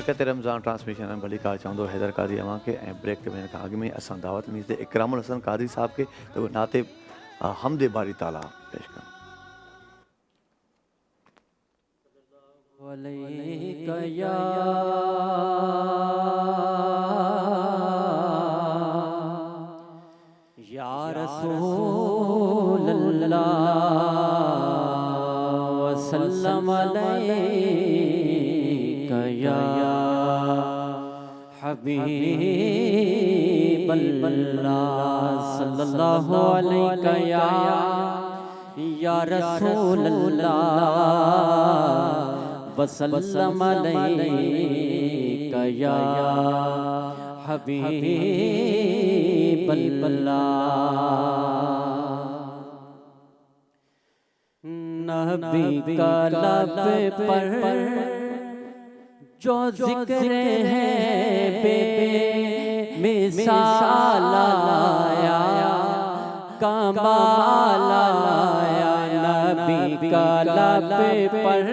बरकत रमज़ान ट्रांसमिशन में भली कार चाहूँदो हैदर कादरी अवां के ऐं ब्रेक के वेंदे खां अॻु में असां दावत ॾिनीसीं इकरामुल हसन कादरी साहब के त उहे नाते हमदे बारी ताला पेश कनि। या रसूल अल्लाह वसल्लम अलैका या हबीब अल्लाह सल्लल्लाहु अलैका या रसूल अल्लाह वसल्लम अलैका या हबीब अल्लाह। नबी का लब पर जो जिक्र है बेमिसाल आया कमाल आया। नबी का लब पर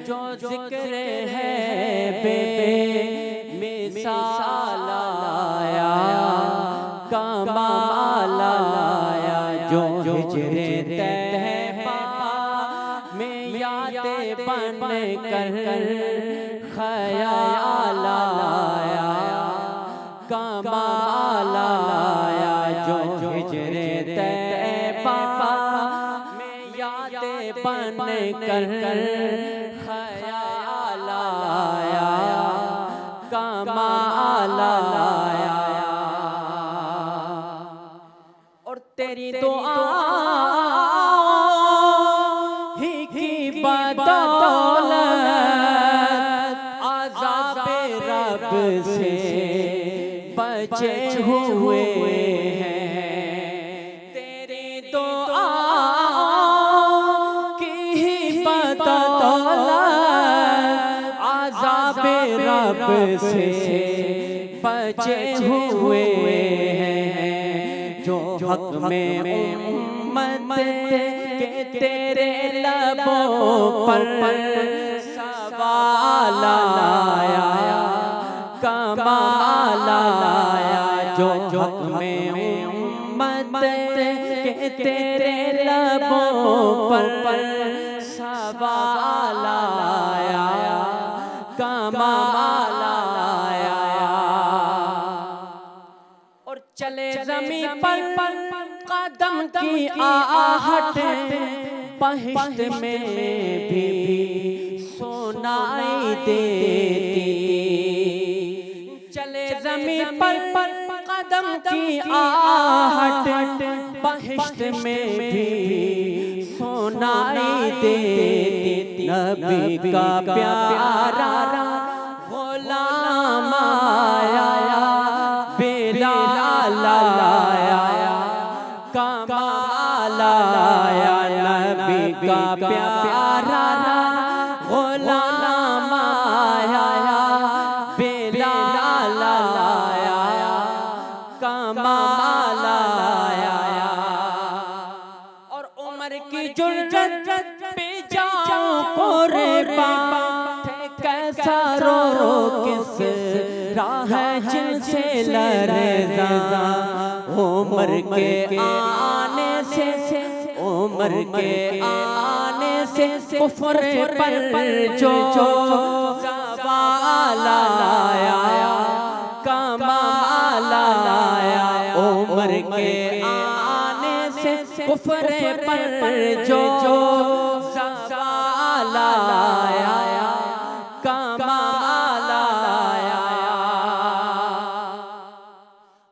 जो जिक्र है बेमिसाल आया कमाल आया। जो हिजरे तैबा में यादें बन कर ख्याल आया कमाल आया। जो हिजरे तैबा में यादें बन कर ख्याल आया कमाल आया। और तेरी दुआ ही की बदौलत अज़ाब रब से बचे हुए हैं। तेरी दुआ की ही बदौलत अज़ाब रब से बचे हुए हैं। जो हक में उम्मत के तेरे लबों पर सवाल आया कमाल आया। जो हक में उम्मत के तेरे लबों पर सवाल आया कमाल आया। और चले ज़मीं पर कदम की आहट बहिश्त में भी सुनाई देती। चले ज़मीं पर कदम की आहट बहिश्त में भी सुनाई देती। नबी का प्यारा गुलाम आया बिलाल आया कमाल आया। नबी का प्यारा गुलाम आया बिलाल आया कमाल आया। और उमर की जुर्रत पे जाऊं कुर्बान थे कैसा रो किस राह जिनसे लरज़ा। उमर के आने से उमर के आने से कुफ्र पर जो ज़वाल आया कमाल आया। उमर के आने से कुफ्र पर जो ज़वाल आया कमाल आया।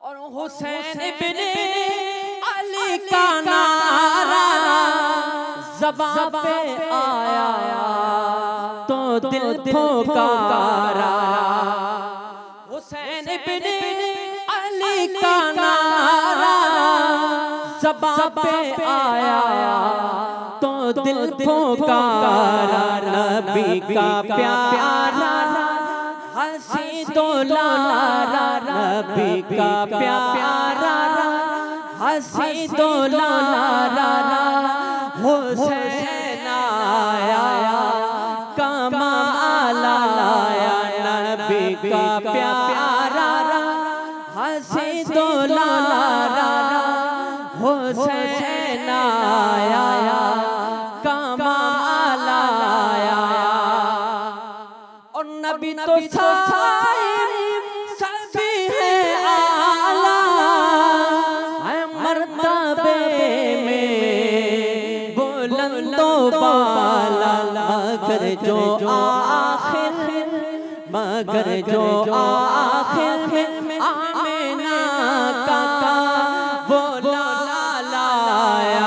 और हुसैन इब्ने अली का नारा ज़बां पे आया तो दिल पुकारा। हुसैन इब्ने अली का नारा ज़बां पे आया तो दिल पुकारा। नबी का प्यारा हंसी तो लारा। नबी का प्यारा हंसी तो लारा। हुसैन आया कमाल आया। प्यारा हंसे तो लारा हुसैन आया कमाल आया और नबी तो सारे सभी है आला है मर्तबे में बुलंदो बाला मगर जो आखिर में आमिना का वो लाया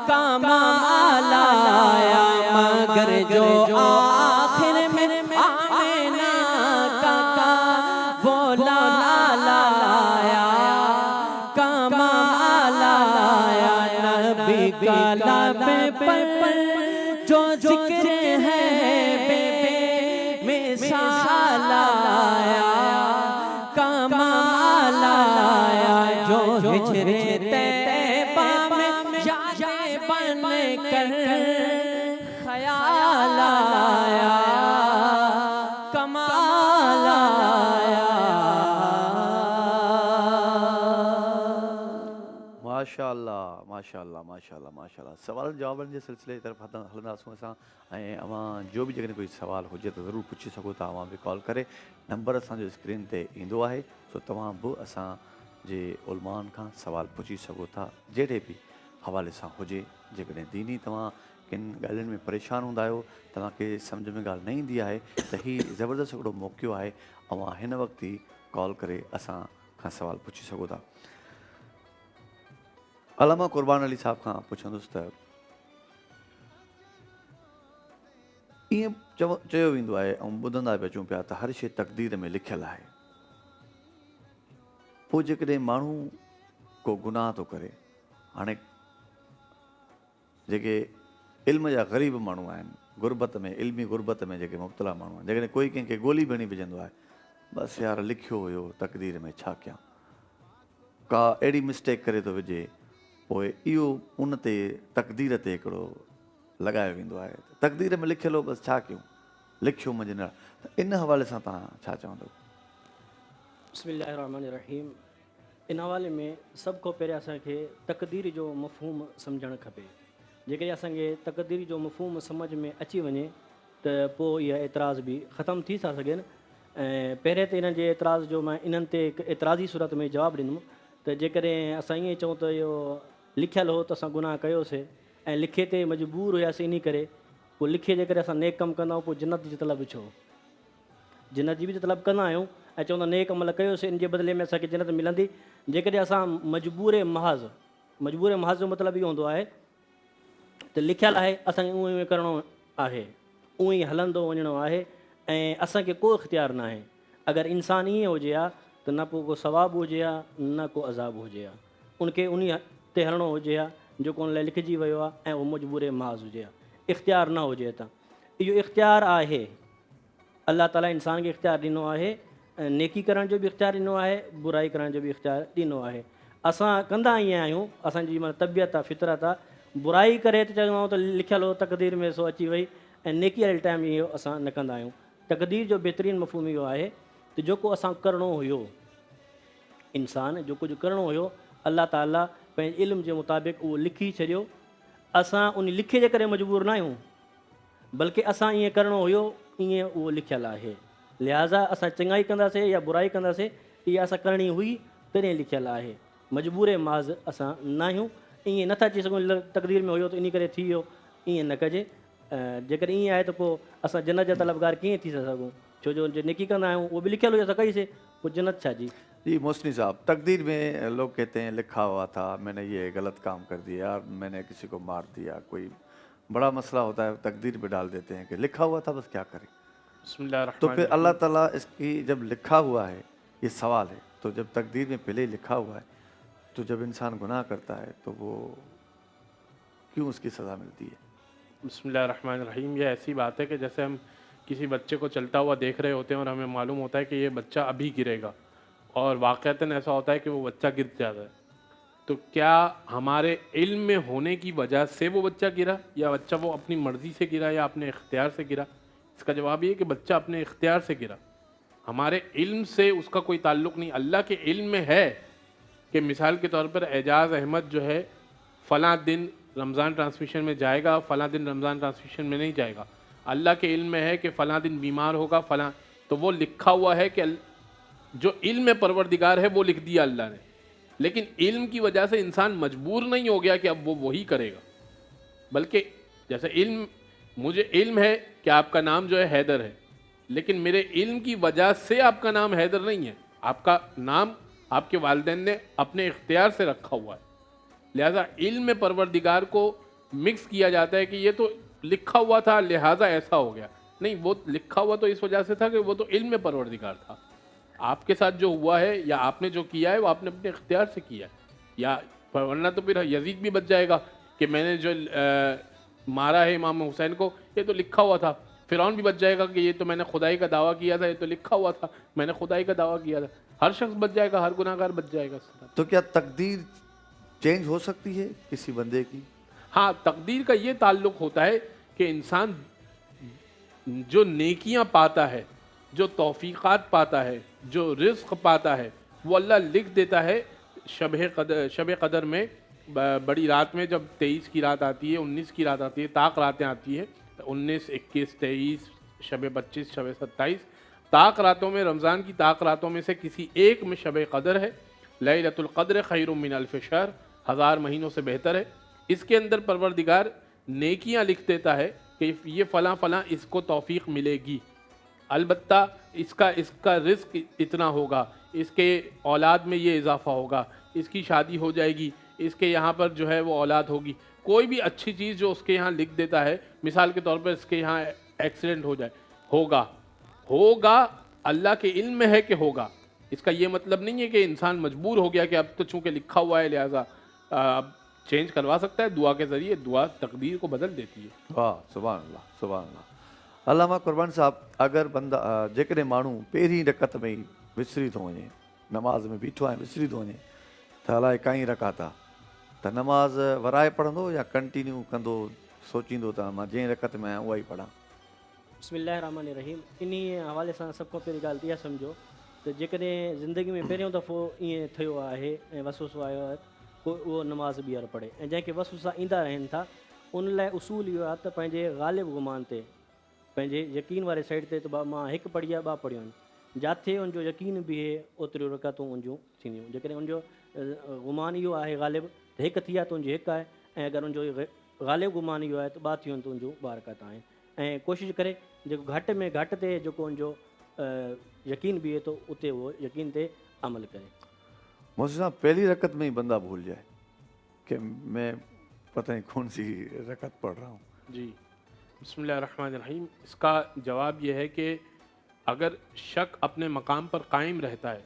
कमाल आया मगर जो आखिर में आमिना का वो लाया कमाल आया नबी का लब पर जो जिक्र है मिसाल आया कमाल आया जो हिजरे तैबा में जाए बन कर ख्याल आया कमाल आया। माशाअल्लाह माशाअल्लाह माशाअल्लाह माशाअल्लाह सवाल जवाबनि जे सिलसिले जी तरफ़ हलंदासीं असां ऐं अवां जो बि जेकॾहिं कोई सवाल हुजे त ज़रूरु पुछी सघो था अवां बि कॉल करे नंबर असांजो स्क्रीन ते ईंदो आहे सो तव्हां बि असांजे उलमान खां सवाल पुछी सघो था जहिड़े बि हवाले सां हुजे जेकॾहिं दीनी तव्हां किन ॻाल्हियुनि में परेशान हूंदा आहियो तव्हांखे सम्झ में ॻाल्हि न ईंदी आहे त हीउ ज़बरदस्त हिकिड़ो मौक़ो आहे अवां हिन वक़्तु ई कॉल करे असां खां सवाल पुछी सघो था। अलामा क़ुरबान अली साहब खां पुछंदुसि त ईअं चयो वेंदो आहे ऐं ॿुधंदा बि अचूं पिया त हर शइ तक़दीर में लिखियलु आहे पोइ जेकॾहिं माण्हू को गुनाह थो करे हाणे जेके इल्म जा ग़रीब माण्हू आहिनि गुरबत में इल्मी गुरबत में जेके मुब्तला माण्हू आहिनि जेकॾहिं कोई कंहिंखे गोली बणी विझंदो आहे बसि यार लिखियो हुयो तक़दीर में छा कयां का अहिड़ी मिस्टेक करे थो विझे पोइ इहो उन ते तक़दीर ते हिकिड़ो लॻायो वेंदो आहे तक़दीर में लिखियलु हो बसि छा कयूं लिखियो मुंहिंजे न त इन हवाले सां तव्हां छा चवंदो? बिस्मिल्लाहिर्रहमानिर्रहीम। इन हवाले में सभ खां पहिरियों असांखे तक़दीर जो मफ़हूम सम्झणु खपे। जेकॾहिं असांखे तक़दीर जो मफ़हूम सम्झ में अची वञे त पोइ इहा एतिराज़ बि ख़तमु थी था सघनि। ऐं पहिरें त इन्हनि जे एतिराज़ जो मां इन्हनि ते हिकु एतिराज़ी सूरत में जवाबु ॾींदुमि त जेकॾहिं असां ईअं चऊं त इहो लिखियलु हो त असां गुनाह कयोसीं ऐं लिखे ते मजबूर हुयासीं इन करे पोइ लिखे जे करे असां नेक कमु कंदा आहियूं पोइ जन्नत जी तलब छो जन्नत जी बि त तलब कंदा आहियूं ऐं चवंदा नेक अमल कयोसीं इन जे बदिले में असांखे जन्नत मिलंदी। जेकॾहिं असां मजबूर महाज़ जो मतिलबु इहो हूंदो आहे त लिखियलु आहे असांखे उअं उअं करिणो आहे उअं ई हलंदो वञिणो आहे ऐं असांखे को इख़्तियार न आहे। अगरि इंसानु ईअं हुजे हा त न पोइ को सवाबु हुजे हा न को अज़ाबु हुजे हा उनखे उन ते हलणो हुजे हा जेको उन लाइ लिखिजी वियो आहे ऐं उहो मजबूर महाज़ हुजे हा इख़्तियार न हुजे त इहो इख़्तियार आहे अलाह ताला इंसान खे इख़्तियार ॾिनो आहे नेकी करण जो बि इख़्तियार ॾिनो आहे बुराई करण जो बि इख़्तियार ॾिनो आहे। असां कंदा ईअं आहियूं असांजी माना तबियत आहे फितरत आहे बुराई करे त चवंदा आहियूं त लिखियलु हो तक़दीर में सो अची वई ऐं नेकी वारे टाइम इहो असां न कंदा आहियूं। तक़दीर जो बहितरीनु मफ़हूम इहो आहे त जेको असां करिणो हुयो इंसान जो कुझु करिणो हुयो अलाह ताला पंहिंजे इल्म जे मुताबिक़ उहो लिखी छॾियो। असां उन लिखे जे करे मजबूर न आहियूं बल्कि असां ईअं करिणो हुयो ईअं उहो लिखियलु आहे लिहाज़ा असां चङाई कंदासीं या बुराई कंदासीं इहा असां करणी हुई तॾहिं लिखियलु आहे मजबूर महाज़ असां न आहियूं। ईअं नथा चई सघूं तक़दीर में हुयो त इन करे थी वियो ईअं न कजे। जेकॾहिं ईअं आहे त पोइ असां जन्नत जा तलबगार कीअं थी था सघूं छो जो नेकी कंदा आहियूं उहो बि लिखियलु हुयो असां कईसीं पोइ जन्नत छा जी। जी मोहसिनी साहब तकदीर में लोग कहते हैं लिखा हुआ था मैंने ये गलत काम कर दिया मैंने किसी को मार दिया कोई बड़ा मसला होता है तकदीर पे डाल देते हैं कि लिखा हुआ था बस क्या करें। तो फिर अल्लाह ताला इसकी जब लिखा हुआ है ये सवाल है तो जब तकदीर में पहले ही लिखा हुआ है तो जब इंसान गुनाह करता है तो वो क्यों उसकी सज़ा मिलती है? बिस्मिल्लाहिर्रहमानिर्रहीम। ये ऐसी बात है कि जैसे हम किसी बच्चे को चलता हुआ देख रहे होते हैं और हमें मालूम होता है कि ये बच्चा अभी गिरेगा और वाक़अतन ऐसा होता है कि वो बच्चा गिर जाता है तो क्या हमारे इल्म में होने की वजह से वो बच्चा गिरा या बच्चा वो अपनी मर्ज़ी से गिरा या अपने इख्तियार से गिरा? इसका जवाब ये कि बच्चा अपने इख्तियार से गिरा। ہمارے علم سے اس کا کوئی تعلق نہیں. اللہ کے علم میں ہے کہ مثال کے طور پر اعجاز احمد جو ہے فلاں دن رمضان ٹرانسمیشن میں جائے گا، فلاں دن رمضان ٹرانسمیشن میں نہیں جائے گا. اللہ کے علم میں ہے کہ فلاں دن بیمار ہوگا فلاں، تو وہ لکھا ہوا ہے کہ جو علم پروردگار ہے وہ لکھ دیا اللہ نے. لیکن علم کی وجہ سے انسان مجبور نہیں ہو گیا کہ اب وہ وہی کرے گا، بلکہ جیسے مجھے علم ہے کہ آپ کا نام جو ہے حیدر ہے، لیکن میرے علم کی وجہ سے آپ کا نام حیدر نہیں ہے. آپ کا نام آپ کے والدین نے اپنے اختیار سے رکھا ہوا ہے. لہٰذا علم پروردگار کو مکس کیا جاتا ہے کہ یہ تو لکھا ہوا تھا لہٰذا ایسا ہو گیا. نہیں، وہ لکھا ہوا تو اس وجہ سے تھا کہ وہ تو علم پروردگار تھا. آپ کے ساتھ جو ہوا ہے یا آپ نے جو کیا ہے وہ آپ نے اپنے اختیار سے کیا ہے. یا ورنہ تو پھر یزید بھی بچ جائے گا کہ میں نے جو مارا ہے امام حسین کو یہ تو لکھا ہوا تھا. فرعون بھی بچ جائے گا کہ یہ تو میں نے خدائی کا دعویٰ کیا تھا، یہ تو لکھا ہوا تھا، میں نے خدائی کا دعویٰ کیا تھا. ہر شخص بچ جائے گا، ہر گناہ گار بچ جائے گا. تو کیا تقدیر چینج ہو سکتی ہے کسی بندے کی؟ ہاں، تقدیر کا یہ تعلق ہوتا ہے کہ انسان جو نیکیاں پاتا ہے، جو توفیقات پاتا ہے، جو رزق پاتا ہے، وہ اللہ لکھ دیتا ہے. شب قدر میں بڑی رات میں جب 23 کی رات آتی ہے، 19 کی رات آتی ہے، طاق راتیں آتی ہیں، 19 21 23 شب 25 شب 27 طاق راتوں میں، رمضان کی طاق راتوں میں سے کسی ایک میں شب قدر ہے. لیلۃ القدر خیر من الف شہر، 1000 مہینوں سے بہتر ہے. اس کے اندر پروردگار نیکیاں لکھ دیتا ہے کہ یہ فلاں فلاں اس کو توفیق ملے گی، البتہ اس کا رزق اتنا ہوگا، اس کے اولاد میں یہ اضافہ ہوگا، اس کی شادی ہو جائے گی، اس کے یہاں پر جو ہے وہ اولاد ہوگی. کوئی بھی اچھی چیز جو اس کے یہاں لکھ دیتا ہے، مثال کے طور پر اس کے یہاں ایکسیڈنٹ ہو جائے، ہوگا اللہ کے علم میں ہے کہ ہوگا. اس کا یہ مطلب نہیں ہے کہ انسان مجبور ہو گیا کہ اب تو چونکہ لکھا ہوا ہے لہٰذا اب چینج کروا سکتا ہے. دعا کے ذریعے دعا تقدیر کو بدل دیتی ہے. واہ، سبحان اللہ سبحان اللہ. علامہ قربان صاحب، اگر بندہ जेकॾहिं माण्हू पहिरीं रकत में ई विसरी थो वञे، नमाज़ में बीठो आहे विसरी थो वञे त अलाए काई रकात आहे, त नमाज़ वराए पढ़ंदो या कंटिन्यू कंदो, सोचींदो त मां जंहिं रकत में आहियां उहा ई पढ़ां? बिस्मिल्लाहिर्रहमानिर्रहीम. इन हवाले सां सभ खां पहिरीं ॻाल्हि इहा सम्झो त जेकॾहिं ज़िंदगी में पहिरियों दफ़ो ईअं थियो आहे ऐं वसवसो आयो आहे को उहो नमाज़ ॿीहर पढ़े, ऐं जंहिंखे वसवसा ईंदा रहनि था उन लाइ उसूल इहो आहे त पंहिंजे ग़ालिब गुमान ते, पंहिंजे यकीन वारे साइड ते त मां हिकु पढ़ी आहे 2 पढ़ियूं आहिनि, जिथे उनजो यकीन बीहे ओतिरियूं रकातूं उनजूं थींदियूं. जेकॾहिं उनजो गुमान इहो आहे ग़ालिब त हिकु थी आहे त उनजी हिकु आहे, ऐं अगरि उनजो ग़ालिब गुमान इहो आहे त 2 थियूं आहिनि त उनजूं 2 रकात आहिनि. ऐं कोशिशि करे जेको घटि में घटि ते जेको उनजो यकीन बीहे थो उते उहो यकीन ते अमल करे. मुझसे साहब, पहली रकत में ही बंदा भूल जाए कि मैं पता नहीं कौन सी रकत पढ़ रहा हूँ. جی بسم اللہ الرحمن الرحیم. اس کا جواب یہ ہے کہ اگر شک اپنے مقام پر قائم رہتا ہے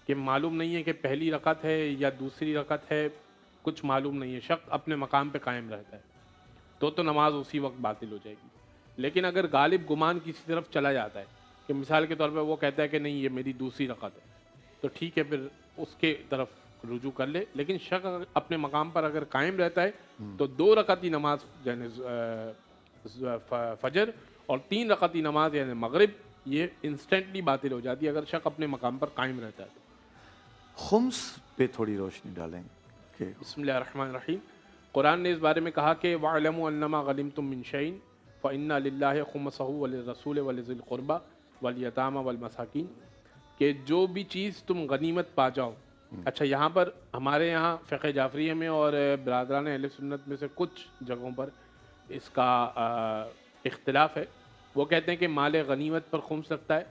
کہ معلوم نہیں ہے کہ پہلی رکعت ہے یا دوسری رکعت ہے، کچھ معلوم نہیں ہے، شک اپنے مقام پہ قائم رہتا ہے تو نماز اسی وقت باطل ہو جائے گی. لیکن اگر غالب گمان کسی طرف چلا جاتا ہے کہ مثال کے طور پہ وہ کہتا ہے کہ نہیں یہ میری دوسری رکعت ہے، تو ٹھیک ہے، پھر اس کے طرف رجوع کر لے. لیکن شک اپنے مقام پر اگر قائم رہتا ہے تو 2 رکعتی نماز یعنی فجر اور 3 رکعتی نماز یعنی مغرب یہ انسٹنٹلی باطل ہو جاتی ہے اگر شک اپنے مقام پر قائم رہتا ہے. خمس پہ تھوڑی روشنی ڈالیں کہ بسم اللہ الرحمن الرحیم. قرآن نے اس بارے میں کہا کہ وَاعْلَمُوا أَنَّمَا غَنِمْتُم مِّن شَيْءٍ فَإِنَّ لِلَّهِ خُمُسَهُ وَلِلرَّسُولِ وَلِذِي الْقُرْبَى وَالْيَتَامَى وَالْمَسَاكِينِ، کہ جو بھی چیز تم غنیمت پا جاؤ. اچھا، یہاں پر ہمارے یہاں فقہ جعفریہ میں اور برادران اہل سنت میں سے کچھ جگہوں پر اس کا اختلاف ہے. وہ کہتے ہیں کہ مال غنیمت پر خمس لگتا ہے.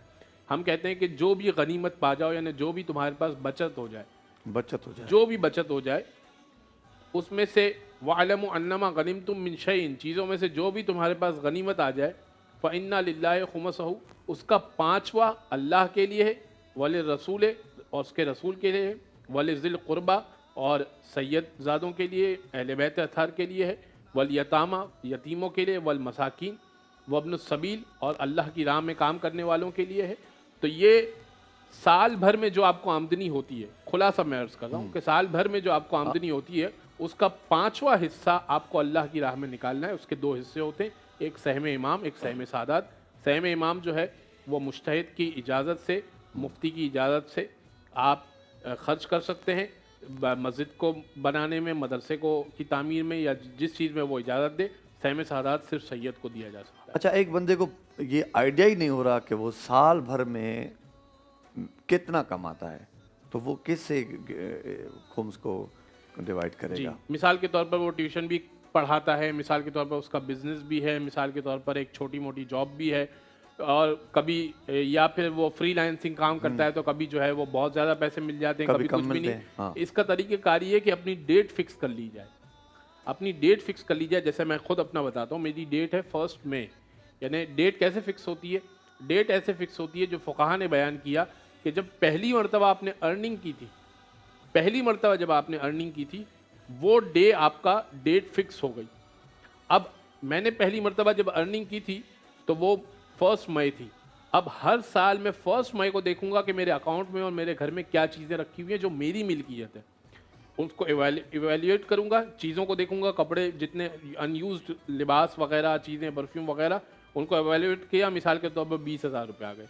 ہم کہتے ہیں کہ جو بھی غنیمت پا جاؤ یعنی جو بھی تمہارے پاس بچت ہو جائے، جو بھی بچت ہو جائے اس میں سے وَاعْلَمُوا أَنَّمَا غَنِمْتُم مِّن شَيْءٍ، چیزوں میں سے جو بھی تمہارے پاس غنیمت آ جائے، فَإِنَّ لِلَّهِ خُمُسَهُ، اس کا 5واں اللہ کے لیے ہے، وَلِلرَّسُولِ اور اس کے رسول کے لیے ہے، وَلِذِي الْقُرْبَى اور سید زادوں کے لیے، اہل بیت اطہار کے لیے ہے، وَالْيَتَامَى یتیموں کے لیے، وَالْمَسَاکِین وَابْنُ السَّبِیل اور اللہ کی راہ میں کام کرنے والوں کے لیے ہے. تو یہ سال بھر میں جو آپ کو آمدنی ہوتی ہے، خلاصہ میں عرض کر رہا ہوں کہ سال بھر میں جو آپ کو آمدنی ہوتی ہے اس کا 5واں حصہ آپ کو اللہ کی راہ میں نکالنا ہے. اس کے 2 حصے ہوتے ہیں، ایک سہم امام، ایک سہم سادات. سہم امام جو ہے وہ مجتہد کی اجازت سے, مفتی کی اجازت سے آپ خرچ کر سکتے ہیں مسجد کو بنانے میں, مدرسے کو کی تعمیر میں, یا جس چیز میں وہ اجازت دے. سہم سعادات صرف سید کو دیا جا سکتا ہے. اچھا, ایک بندے کو یہ آئیڈیا ہی نہیں ہو رہا کہ وہ سال بھر میں کتنا کماتا ہے, تو وہ کس سے خمس کو ڈیوائڈ کرے جی, گا؟ مثال کے طور پر وہ ٹیوشن بھی پڑھاتا ہے, مثال کے طور پر اس کا بزنس بھی ہے, مثال کے طور پر ایک چھوٹی موٹی جاب بھی ہے, اور کبھی یا پھر وہ فری لائنسنگ کام کرتا ہے تو کبھی جو ہے وہ بہت زیادہ پیسے مل جاتے ہیں, کبھی کچھ بھی نہیں. اس کا طریقہ کار یہ ہے کہ اپنی ڈیٹ فکس کر لی جائے, اپنی ڈیٹ فکس کر لی جائے. جیسے میں خود اپنا بتاتا ہوں, میری ڈیٹ ہے 1 مئی. یعنی ڈیٹ کیسے فکس ہوتی ہے؟ ڈیٹ ایسے فکس ہوتی ہے جو فقہا نے بیان کیا کہ جب پہلی مرتبہ آپ نے ارننگ کی تھی, پہلی مرتبہ جب آپ نے ارننگ کی تھی وہ ڈے آپ کا ڈیٹ فکس ہو گئی. اب میں نے پہلی مرتبہ جب ارننگ کی تھی تو وہ 1 مئی تھی. اب ہر سال میں 1 مئی کو دیکھوں گا کہ میرے اکاؤنٹ میں اور میرے گھر میں کیا چیزیں رکھی ہوئی ہیں جو میری ملکیت ہے, اس کو ایویلیویٹ کروں گا, چیزوں کو دیکھوں گا, کپڑے جتنے ان یوزڈ لباس وغیرہ چیزیں پرفیوم وغیرہ ان کو ایویلیویٹ کیا. مثال کے طور پر 20,000 روپے آ گئے.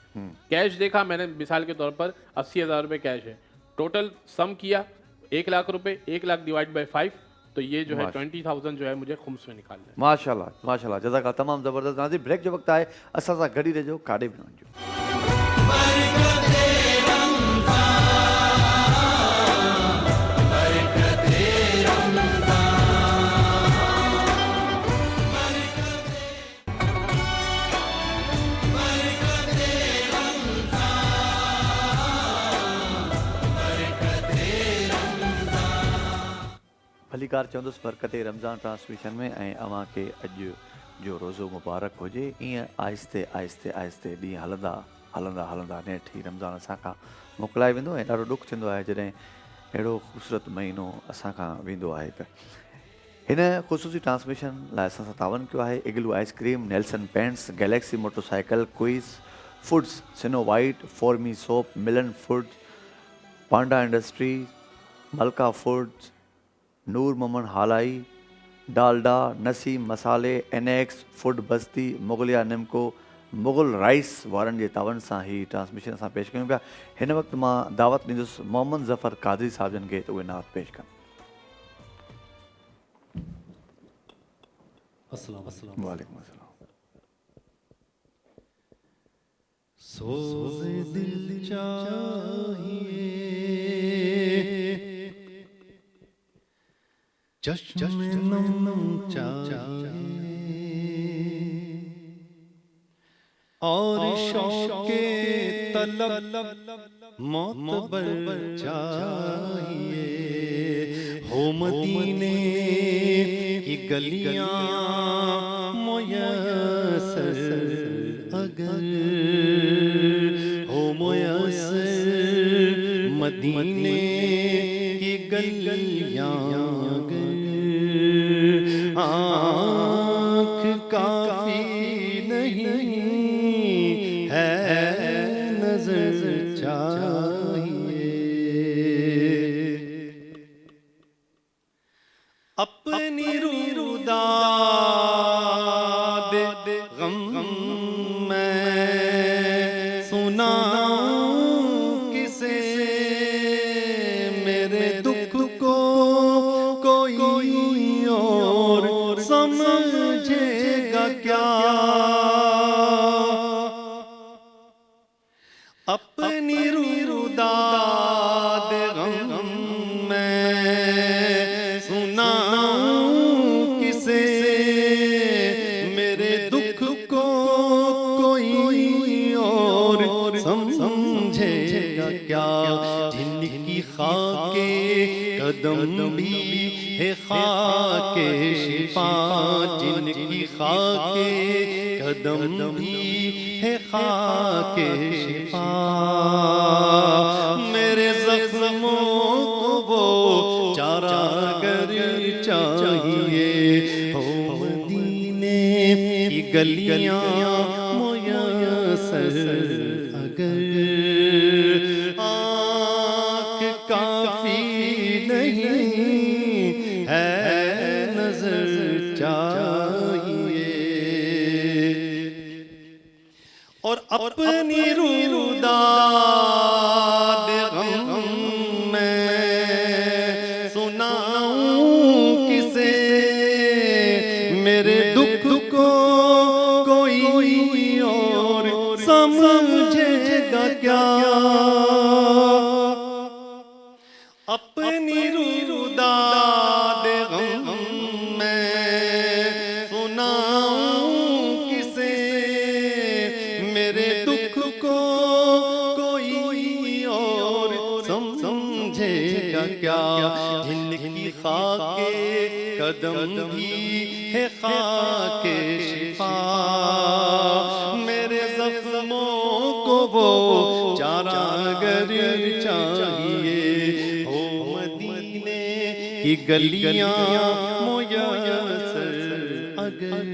کیش دیکھا میں نے, مثال کے طور پر 80,000 روپے کیش ہے. ٹوٹل سم کیا 1 لاکھ روپے, 1 لاکھ ڈیوائڈ بائی 5, تو یہ جو ہے 20,000 جو ہے مجھے خمس میں نکالنا ہے. ماشاء اللہ ماشاء اللہ, جزاک اللہ, تمام زبردست. ناظرین, بریک جو وقت آئے اساں ساں گھڑی رہجو, کاڈے بھی نہ وञو. भली कार चवंदुसि बरकत रमज़ान ट्रांसमिशन में, ऐं अव्हां खे अॼु जो रोज़ो मुबारक हुजे. ईअं आहिस्ते आहिस्ते आहिस्ते ॾींहं हलंदा हलंदा हलंदा नेठ ई रमज़ान असां खां मोकिलाए वेंदो. ऐं ॾाढो ॾुखु थींदो आहे जॾहिं अहिड़ो ख़ूबसूरत महीनो असां खां वेंदो आहे. त हिन ख़ुसूसी ट्रांसमिशन लाइ असां सां तावन कयो आहे Igloo ice cream, Nelson paints, Galaxy motorcycle, Quiz foods, Snow White, फॉर्मी soap, Milan food, Panda industry, Malka foods, Noor Mohammad Halai, Dalda, Naseem मसाले, एनेक्स फूड बस्ती, मुगलिया निमको, मुग़ल राइस वारनि जे तावन सां ही ट्रांसमिशन असां पेश कयूं पिया. हिन वक़्तु मां दावत ॾींदुसि मोहम्मद ज़फ़र कादरी साहब जन खे त उहे नात पेश कनि. वालेकुम अस्सलाम. सोज़ दिल चाहिए, चश्मे नम चाहिए, और शौक़े तलब मोतबर चाहिए. हो मदीने की गलियां मुयस्सर अगर, हो मुयस्सर मदीने की गलियां अगर, आँख काफी नहीं है नजर चाहिए. अपनी रुदा दे गम में सुनाऊं किसे, मेरे दुख को कोई और समझेगा क्या. अपनी रुदा दे गम में सुनाऊं किसे, मेरे दुख को कोई और समझेगा क्या. जिनकी खाके कदम भी है खाके शिफा, जिनकी खाके कदम भी है खाके शिफा. मेरे जख्मों को वो चारागर चाहिए. हो मदीने की गलियां मुयस्सर अगर, आँख काफी नहीं है नजर चाहिए. और اپنی روداد غم میں سناؤں کسے، میرے دکھ کو کوئی اور سمجھے گا کیا؟ اپنی روداد غم میں سناؤں کسے، میرے دکھ کو کوئی اور سمجھے گا کیا؟ جن کی خاک قدم بھی ہے خاک شفا، میرے زخموں کو وہ چاراگر چاہیے، ہو مدینے کی گلیاں میسر اگر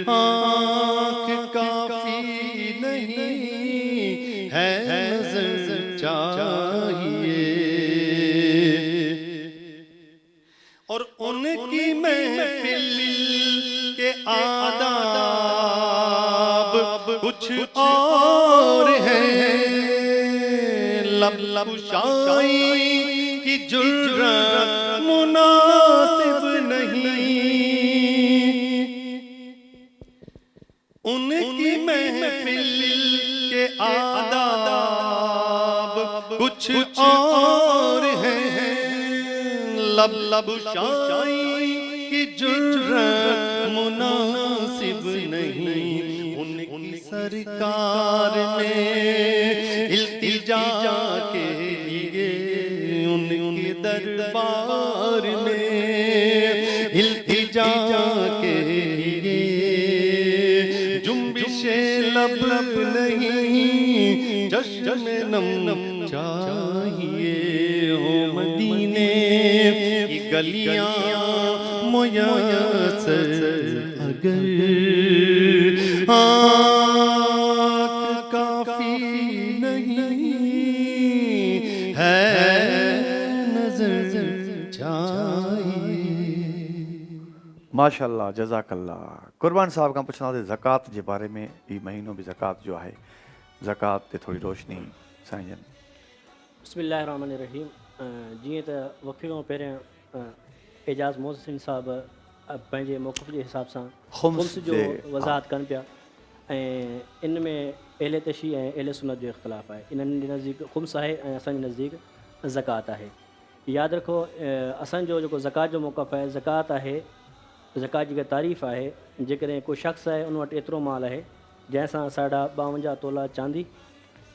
آنکھ کافی نہیں ہے نظر چاہیے، اور ان کی محفل کے آداب کچھ اور ہیں، لب شائی کی جرأت مناسب نہیں، ان کی محفل کے آداب کچھ اور ہیں، لب شائی کی جرأت مناسب نہیں، ان کی سرکار نے التجا کے لیے، ان کے دربار میں التجا کے لیے، جنبش لب نہیں جشن نم چاہیے، ہو مدینے کی گلیاں میسر اگر آنکھ کافی نہیں ہے نظر چاہیے۔ ماشاء اللہ، جزاک اللہ۔ قربان صاحب کھاں پوچھنا تے زکات جے بارے میں، یہ مہینوں بھی زکات جو ہے، زکات تے تھوڑی روشنی سائیں جن۔ بسم اللہ الرحمن الرحیم۔ جیئں تا وقفے کھاں پہریاں اعجاز محسن صاحب پنहिंजे موقف जे हिसाब सां خمس जो वज़ाहत कनि पिया، ऐं इन में अहले तशरीह ऐं अहले सुन्नत जो इख़्तिलाफ़ आहे। इन्हनि जे नज़दीक ख़ुम्स आहे ऐं असांजे नज़दीक ज़कात आहे। यादि रखो असांजो जेको ज़कात जो मौक़फ़ आहे, ज़कात आहे, ज़कात जी तारीफ़ आहे, जेकॾहिं को शख़्स आहे उन वटि एतिरो माल आहे जंहिंसां 52.5 तोला चांदी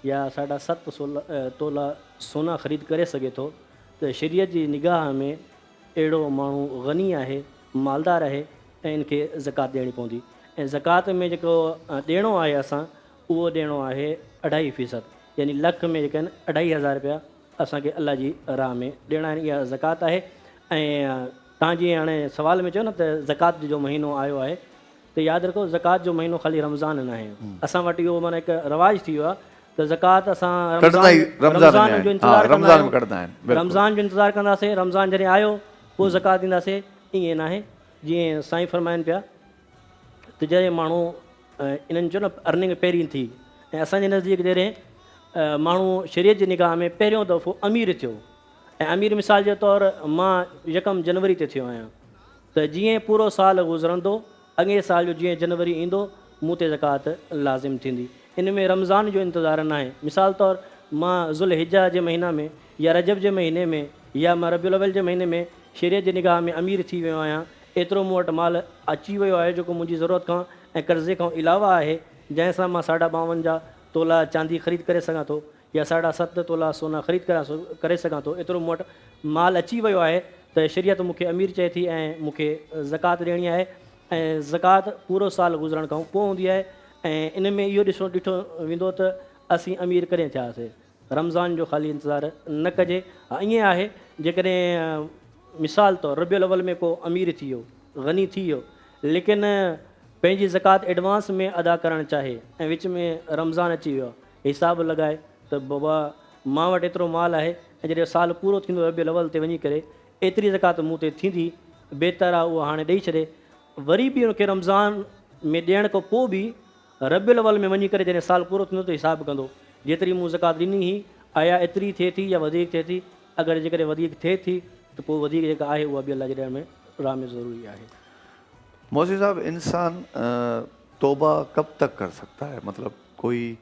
या 7.5 तोला सोना ख़रीद करे सघे थो, त शरीयत जी निगाह में अहिड़ो माण्हू ग़नी आहे, मालदार आहे, ऐं इनखे ज़कात ॾियणी पवंदी। ऐं ज़कात में जेको ॾियणो आहे असां, उहो ॾियणो आहे 2.5%, यानी लख में जेके आहिनि 2.5 रुपया असांखे अलाह जी राह में ॾियणा आहिनि। इहा ज़कात आहे। ऐं तव्हां जीअं हाणे सवाल में चयो न त ज़कात जो महीनो आयो आहे, त यादि रखो ज़कात जो महीनो ख़ाली रमज़ान न आहे। असां वटि इहो माना हिकु रवाज थी वियो आहे त ज़कात असां रमज़ान जो इंतज़ारु कंदा आहियूं, रमज़ान जो इंतज़ारु कंदासीं, रमज़ान जॾहिं आयो पोइ ज़कात ॾींदासीं। ईअं न आहे। जीअं साईं फरमाइनि पिया त जॾहिं माण्हू इन्हनि चयो न अर्निंग पहिरीं थी, ऐं असांजे नज़दीक जॾहिं माण्हू शरीयत जी निगाह में पहिरियों दफ़ो अमीर थियो, ऐं अमीर मिसाल जे तौरु मां 1 जनवरी ते थियो आहियां, त जीअं पूरो साल गुज़रंदो, अॻे साल जो जीअं जनवरी ईंदो, मूं ते ज़कात लाज़िम थींदी। इन में रमज़ान जो इंतज़ारु न आहे। मिसाल तौरु मां ज़ुल्हिज्जा जे महीना में या रजब जे महीने में या मां रबीउल अव्वल जे महीने में शरीयत जी निगाह में अमीर थी वियो आहियां, एतिरो मूं वटि माल अची वियो आहे जेको मुंहिंजी ज़रूरत खां ऐं कर्ज़े खां अलावा आहे, जंहिंसां मां 52.5 तोला चांदी ख़रीद करे सघां थो या 7.5 तोला सोना ख़रीद करे सघां थो। एतिरो मूं वटि माल अची वियो आहे त शरीयत मूंखे अमीर चए थी ऐं मूंखे ज़कात ॾियणी आहे। ऐं ज़कात पूरो साल गुज़रण खां पोइ हूंदी आहे। ऐं इन में इहो ॾिठो वेंदो त असीं अमीर कॾहिं थियासीं, रमज़ान जो ख़ाली इंतज़ारु न कजे। हा, ईअं आहे जेकॾहिं मिसाल तौरु रबीउल अव्वल में को अमीर थी वियो, ग़नी थी वियो, लेकिन पंहिंजी ज़कात एडवांस में अदा करणु चाहे ऐं विच में रमज़ान अची वियो, हिसाबु लॻाए त बाबा मां वटि एतिरो माल आहे ऐं जॾहिं साल पूरो थींदो रबीउल अव्वल ते वञी करे एतिरी ज़कात मूं ते थींदी, बहितर आहे उहा हाणे ॾेई छॾे। वरी बि उनखे रमज़ान में ॾियण खां पोइ बि रबियुल अवल में वञी करे जॾहिं साल पूरो थींदो त हिसाबु कंदो जेतिरी मूं ज़कात ॾिनी हुई आया एतिरी थिए थी या वधीक थिए थी, अगरि जेकॾहिं वधीक थिए थी त पोइ वधीक जेका आहे उहा बि अल्लाह जे ॾियण में राह में ज़रूरी आहे। मौसी साहब, इंसान तौबा कब तक कर सकता है? मतलब कोई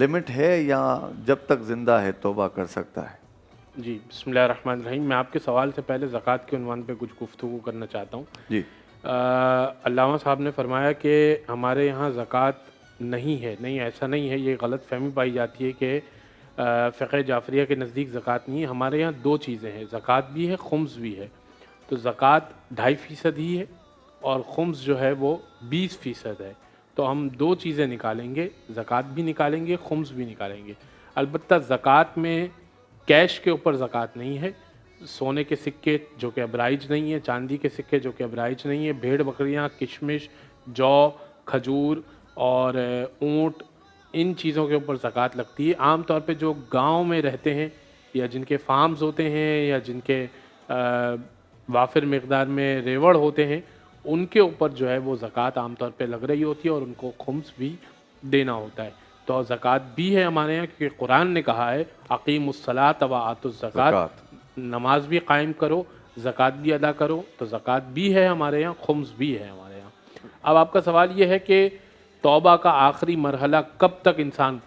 लिमिट है या जब तक ज़िंदा है तौबा कर सकता है? जी, बिस्मिल्लाहिर्रहमानिर्रहीम। मैं आपके सवाल से पहले ज़कात के उन्वान पे कुछ गुफ्तगू करना चाहता हूँ। जी। अल्लामा साहब ने फरमाया कि हमारे यहाँ ज़कात नहीं है। नहीं, ऐसा नहीं है, ये गलत फहमी पाई जाती है कि फ़िक़्ह जाफ़रिया के नज़दीक ज़कात नहीं है। हमारे यहाँ दो चीज़ें हैं, ज़कात भी है, खुम्स भी है। तो ज़कात 2.5% ही है और खुम्स जो है वो 20% है। तो हम दो चीज़ें निकालेंगे, ज़कात भी निकालेंगे, खुम्स भी निकालेंगे। अलबत्ता ज़कात में कैश के ऊपर ज़कात नहीं है। सोने के सिक्के जो कि अबराइज नहीं है, चांदी के सिक्के जो कि अबराइज नहीं है, भेड़ बकरियाँ, किशमिश, जौ, खजूर और ऊँट, इन चीज़ों के ऊपर ज़कात लगती है। आम तौर पे जो गांव में रहते हैं या जिनके फार्म्स होते हैं या जिनके वाफिर मकदार में रेवड़ होते हैं, उनके ऊपर जो है वो ज़कात आम तौर पे लग रही होती है और उनको खुम्स भी देना होता है। तो ज़कात भी है हमारे यहाँ, क्योंकि कुरान ने कहा है अक़ीमुस्सलात व आतुज़ ज़कात, नमाज भी कायम करो, ज़कात भी अदा करो। तो ज़कात भी है हमारे यहाँ, खुम्स भी है हमारे यहाँ। अब आपका सवाल ये है कि तौबा का आखिरी मरहला कब तक इंसान,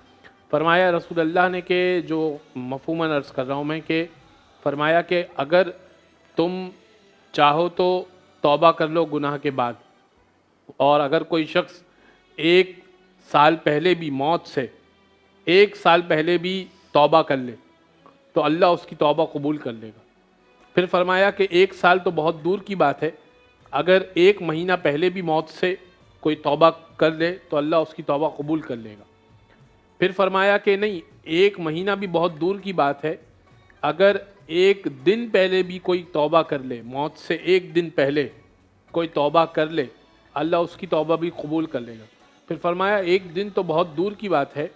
फरमाया रसूल अल्लाह ने कि जो मफ़हूमन अर्ज़ कर रहा हूँ मैं कि फरमाया कि अगर तुम चाहो तो तौबा कर लो गुनाह के बाद, और अगर कोई शख्स 1 साल पहले भी मौत से 1 साल पहले भी तौबा कर ले तो अल्लाह उसकी तौबा कबूल कर लेगा। फिर फरमाया कि 1 साल तो बहुत दूर की बात है, अगर 1 महीना पहले भी मौत से कोई तौबा कर ले तो अल्लाह उसकी तौबा कबूल कर लेगा। फिर फरमाया कि नहीं, 1 महीना भी बहुत दूर की बात है, अगर 1 दिन पहले भी कोई तौबा कर ले, मौत से 1 दिन पहले कोई तौबा कर ले, अल्लाह उसकी तौबा भी कबूल कर लेगा। फिर फरमाया 1 दिन तो बहुत दूर की बात है,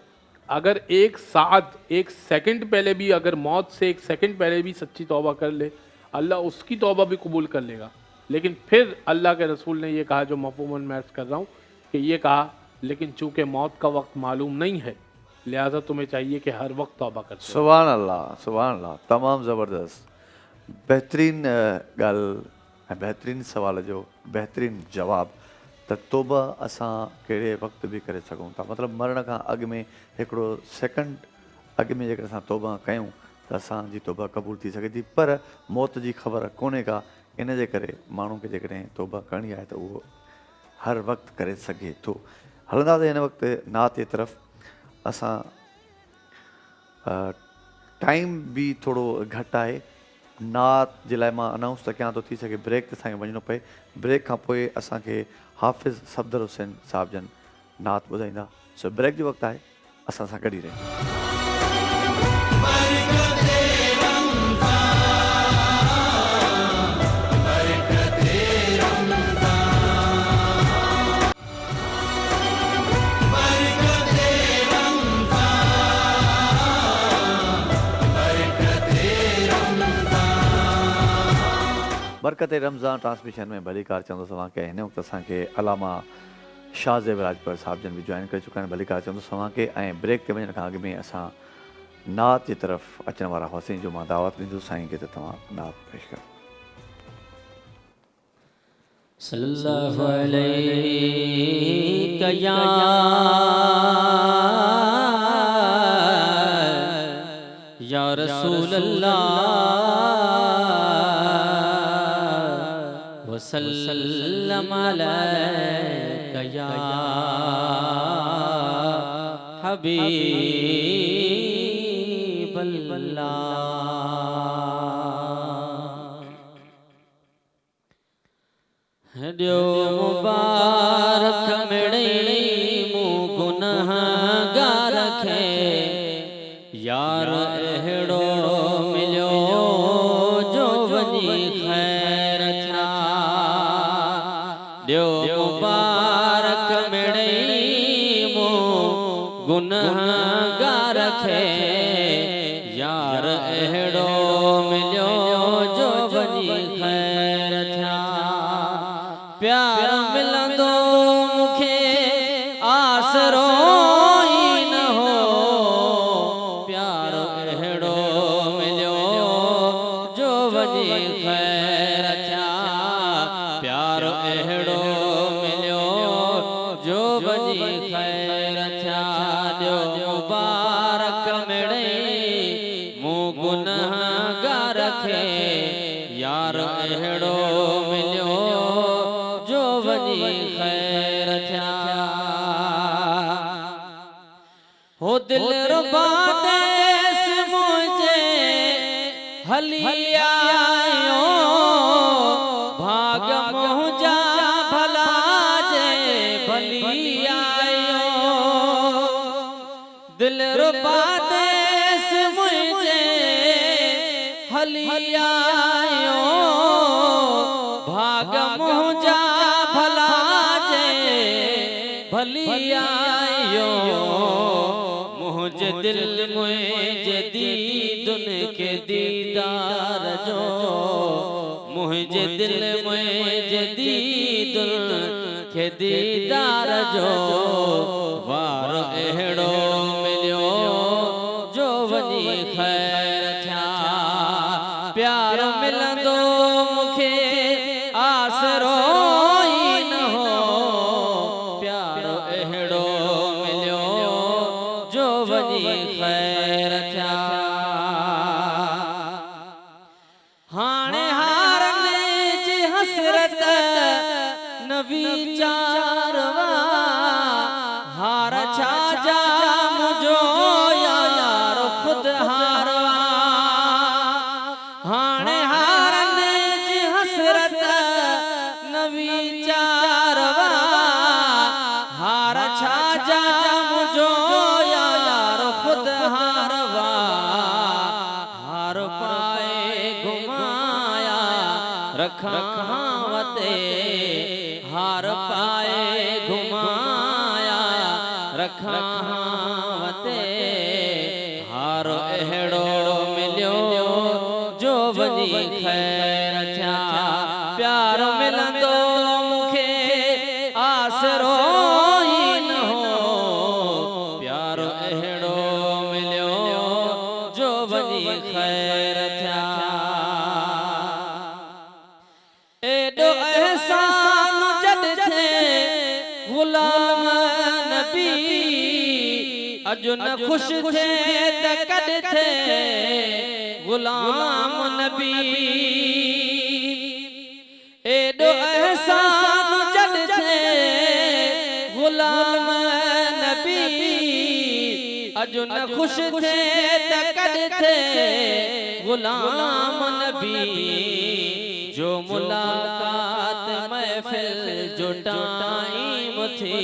अगर 1 साथ 1 सेकंड पहले भी, अगर मौत से 1 सेकंड पहले भी सच्ची तौबा कर ले, अल्लाह उसकी तौबा भी कबूल कर लेगा। लेकिन फिर अल्लाह के रसूल ने ये कहा, जो मफ़हूमन मैं अर्ज़ कर रहा हूँ, कि ये कहा लेकिन चूँकि मौत का वक्त मालूम नहीं है, लिहाजा तुम्हें चाहिए कि हर वक्त तौबा करते रहो। सुभान अल्लाह, सुभान अल्लाह, तमामु ज़बरदस्त, बहितरीन ॻाल्हि ऐं बहितरीन सवाल जो बहितरीन जवाब। त तौबा असां कहिड़े वक़्त बि करे सघूं था, मतिलबु मरण खां अॻु में हिकिड़ो सेकंड अॻु में जेकर असां तौबा कयूं त असांजी तौबा क़बूल थी सघे थी। पर मौत जी ख़बर कोन्हे का, इन जे करे माण्हू खे जेकॾहिं तौबा करणी आहे त उहो हर वक़्तु करे सघे थो। हलंदासीं हिन वक़्तु नात जे तरफ़। असां टाइम बि थोरो घटि आहे, नात जे लाइ मां अनाउंस त कयां थो, थी सघे ब्रेक ते असांखे वञिणो पए। ब्रेक खां पोइ असांखे हाफ़िज़ सफ़दर हुसैन साहिब जन नात ॿुधाईंदा। सो ब्रेक जो वक़्तु आहे, असां सां गॾु ई रहियो। बरकत रमज़ान ट्रांसमिशन में भली कार चवंदो तव्हांखे। हिन वक़्तु असांखे अलामा शाह ज़ेब राजपर साहिब जन बि जॉइन करे चुका आहिनि। भली कार चवंदो तव्हांखे। ऐं ब्रेक ते वञण खां अॻु में असां नात जे तरफ़ अचण वारा हुआसीं, जो मां दावत ॾींदुसि साईं खे त तव्हां नात पेश कयो। सल्लल्लाहु अलैहि या रसूल अल्लाह वसल्लम अलैका या हबीब अल्लाह। ॾियो मुबारक मिड़ई मूं गुनहगार खे, यार अहिड़ो मिलियो जो वञी ख़ैर थिया। ॾियो मुबारक मिड़ई मूं गुनहगार खे, यार अहिड़ो मिलियो जो वञी ख़ैर थिया। प्यार मिलंदो मूंखे गुनहगार खे यार अहिड़ो मिलियो जो वञी ख़ैर थिया हो दिल रुबा देस मुंहिंजे हली आयो भाग मुंहिंजा भला जे भली आयो दिल रुबा देस मुंहिंजे हली आयो भाग मुंहिंजा भला जे भली आयो मुंहिंजे दिल मुंहिंजे दीदुन के दीदार जो मुंहिंजे दिल मुंहिंजे दीदुन के दीदार जो वार अहिड़ो मिलियो जो वञी ख़ैर थिया प्यार मिलंदो मूंखे आसरो ई न हो प्यार अहिड़ो मिलियो जो वञी ख़ैर थिया हाणे हारने जी हसरत न वीचारवा हार छा जा मुंहिंजो यार ख़ुदि हारवा हाणे हारने जी हसरत न वीचारवा हार छा जा मुंहिंजो यार ख़ुदि हारवा हार पाए घुमाया रखां वते हार पाए घुमाया रखां वते हार अहिड़ो मिलियो जो वञी ख़ैर थिया प्यार मिलंदो मूंखे आसरो ई न हो प्यार अहिड़ो मिलियो जो वञी ख़ैर थिया एॾो अहसान जॾ थे गुलाम नबी अॼु न ख़ुशि थे त कॾ थे गुलाम नबी एॾो अहसान जॾ थे गुलाम नबी अॼु न ख़ुशि थे त कॾ थे गुलाम नबी जो मुलाकात महफ़िल जो टाइम थी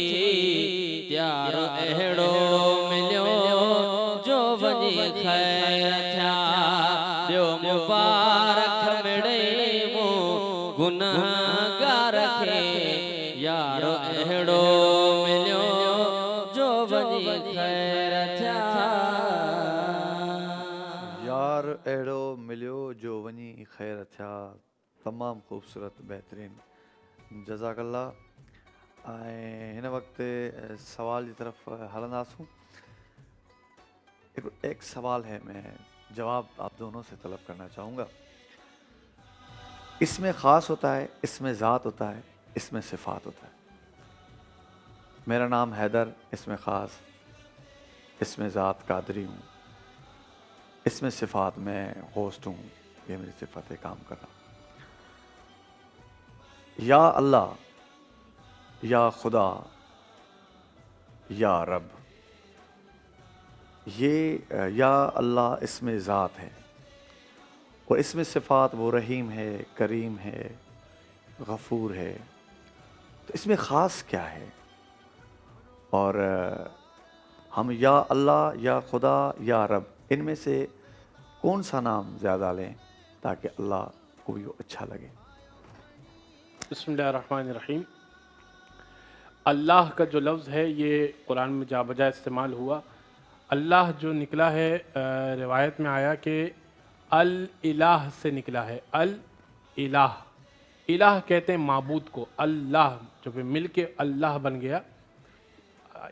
त्यार अहिड़ो मिलियो जो वञी ख़ैर थिया ॿियो मुबारक मिड़े मूं गुनहगार खे यार अहिड़ो मिलियो जो वञी ख़ैर थिया यार अहिड़ो मिलियो जो वञी ख़ैर थिया तमामु ख़ूबसूरत बहितरीन जज़ाकल्ला ऐं हिन वक़्तु सवाल की तरफ हलंदासूं एक सवाल है मैं जवाब आप दोनों से तलब करना चाहूँगा इसमें ख़ास होता है इसमें ज़ात होता है इसमें सिफ़ात होता है मेरा नाम हैदर इसमें ख़ास इसमें ज़ात कादरी हूँ इसमें सिफ़ात में होस्ट हूँ ये मेरी सिफ़त है काम करना या अल्लाह या खुदा या रब ये या अल्लाह इसमें ज़ात है और इसमें सिफ़ात वो रहीम है करीम है गफ़ूर है तो इसमें ख़ास क्या है और हम या अल्लाह या खुदा या रब इनमें से कौन सा नाम ज़्यादा लें ताकि अल्लाह को भी वो अच्छा लगे बिस्मिल्लाहिर्रहमानिर्रहीम अल्लाह का जो लफ्ज़ है ये कुरान में जा बजा इस्तेमाल हुआ अल्लाह जो निकला है रिवायत में आया कि अल इलाह से निकला है अल इलाह इलाह कहते हैं माबूद को अल्लाह जो फिर मिल के अल्लाह बन गया